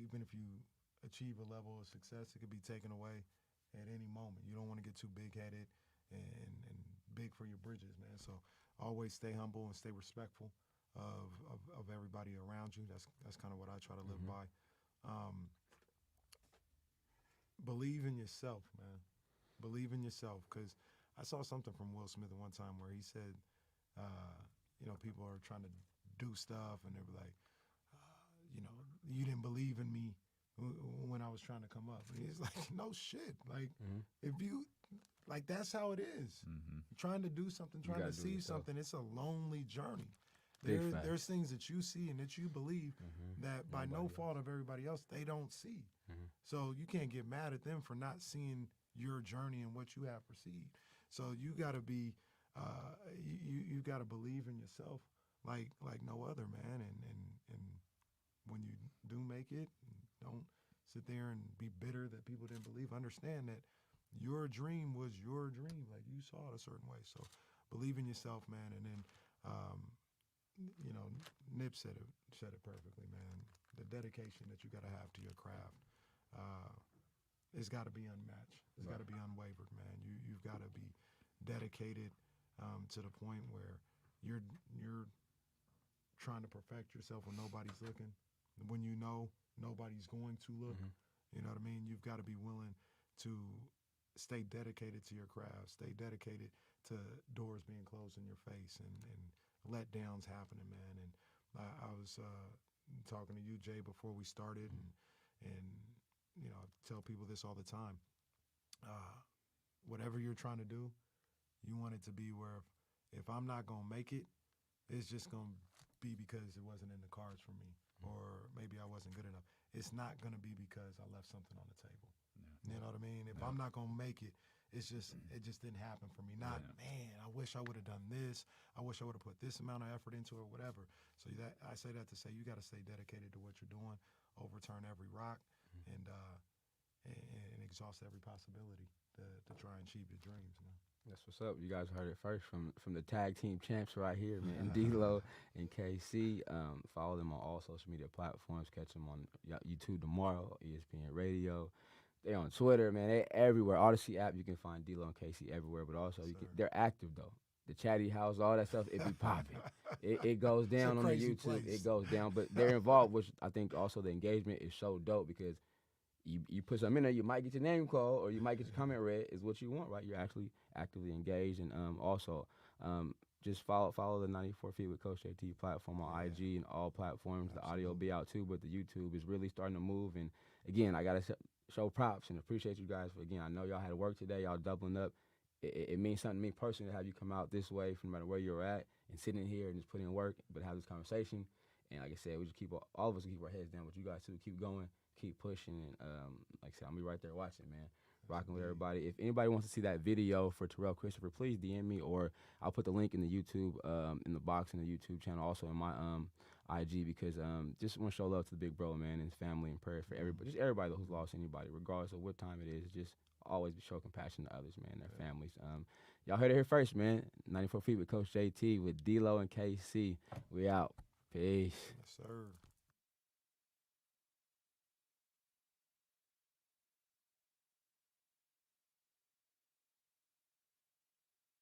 even if you achieve a level of success, it could be taken away at any moment. You don't want to get too big-headed and big for your bridges, man. So always stay humble and stay respectful of everybody around you. That's kind of what I try to live by. Believe in yourself, man. Believe in yourself, because I saw something from Will Smith at one time where he said, people are trying to do stuff and they were like, you didn't believe in me when I was trying to come up. And he's like, no shit. Like, if you, like, that's how it is. Trying to do something, trying to see something, it's a lonely journey. There's things that you see and that you believe that by no fault of everybody else, they don't see. So you can't get mad at them for not seeing your journey and what you have perceived. So you got to be, you got to believe in yourself like no other, man. And when you do make it, don't sit there and be bitter that people didn't believe. Understand that your dream was your dream. Like, you saw it a certain way. So believe in yourself, man. And then, Nip said it perfectly, man. The dedication that you got to have to your craft, it's got to be unmatched. It's got to be unwavered, man. You've got to be dedicated to the point where you're trying to perfect yourself when nobody's looking. When you know nobody's going to look, you know what I mean? You've got to be willing to stay dedicated to your craft, stay dedicated to doors being closed in your face and letdowns happening, man. And I was talking to you, Jay, before we started, and I tell people this all the time. Whatever you're trying to do, you want it to be where if I'm not going to make it, it's just going to be because it wasn't in the cards for me, or maybe I wasn't good enough. It's not going to be because I left something on the table. You know what I mean? If I'm not going to make it, it just didn't happen for me. Not, man, I wish I would have done this. I wish I would have put this amount of effort into it, whatever. So I say that to say you got to stay dedicated to what you're doing, overturn every rock, and exhaust every possibility to try and achieve your dreams, man. That's what's up. You guys heard it first from the tag team champs right here, man. D-Lo and KC. Follow them on all social media platforms. Catch them on YouTube tomorrow, ESPN Radio. They on Twitter, man. They everywhere. Odyssey app, you can find D-Lo and KC everywhere. But also, they're active, though. The Chatty House, all that stuff, it be popping. It goes down on the YouTube. Place. It goes down. But they're involved, which I think also the engagement is so dope because you put something in there, you might get your name called or you might get your comment read, is what you want, right? You're actually actively engaged. And also, just follow the 94 Feet with Coach JT platform on IG and all platforms. Absolutely. The audio will be out too, but the YouTube is really starting to move. And again, I got to show props and appreciate you guys for, again, I know y'all had to work today, y'all doubling up. It means something to me personally to have you come out this way from no matter where you're at and sitting here and just putting in work, but have this conversation. And like I said, we just all of us keep our heads down, but you guys too, keep going, keep pushing. And like I said, I'll be right there watching, man. Rocking with everybody. If anybody wants to see that video for Terrell Christopher, please DM me, or I'll put the link in the YouTube, in the box in the YouTube channel, also in my IG, because just want to show love to the big bro, man, and his family, and prayer for everybody, just everybody who's lost anybody, regardless of what time it is. Just always show compassion to others, man, their families. Y'all heard it here first, man. 94 Feet with Coach JT with D-Lo and KC. We out. Peace. Yes, sir.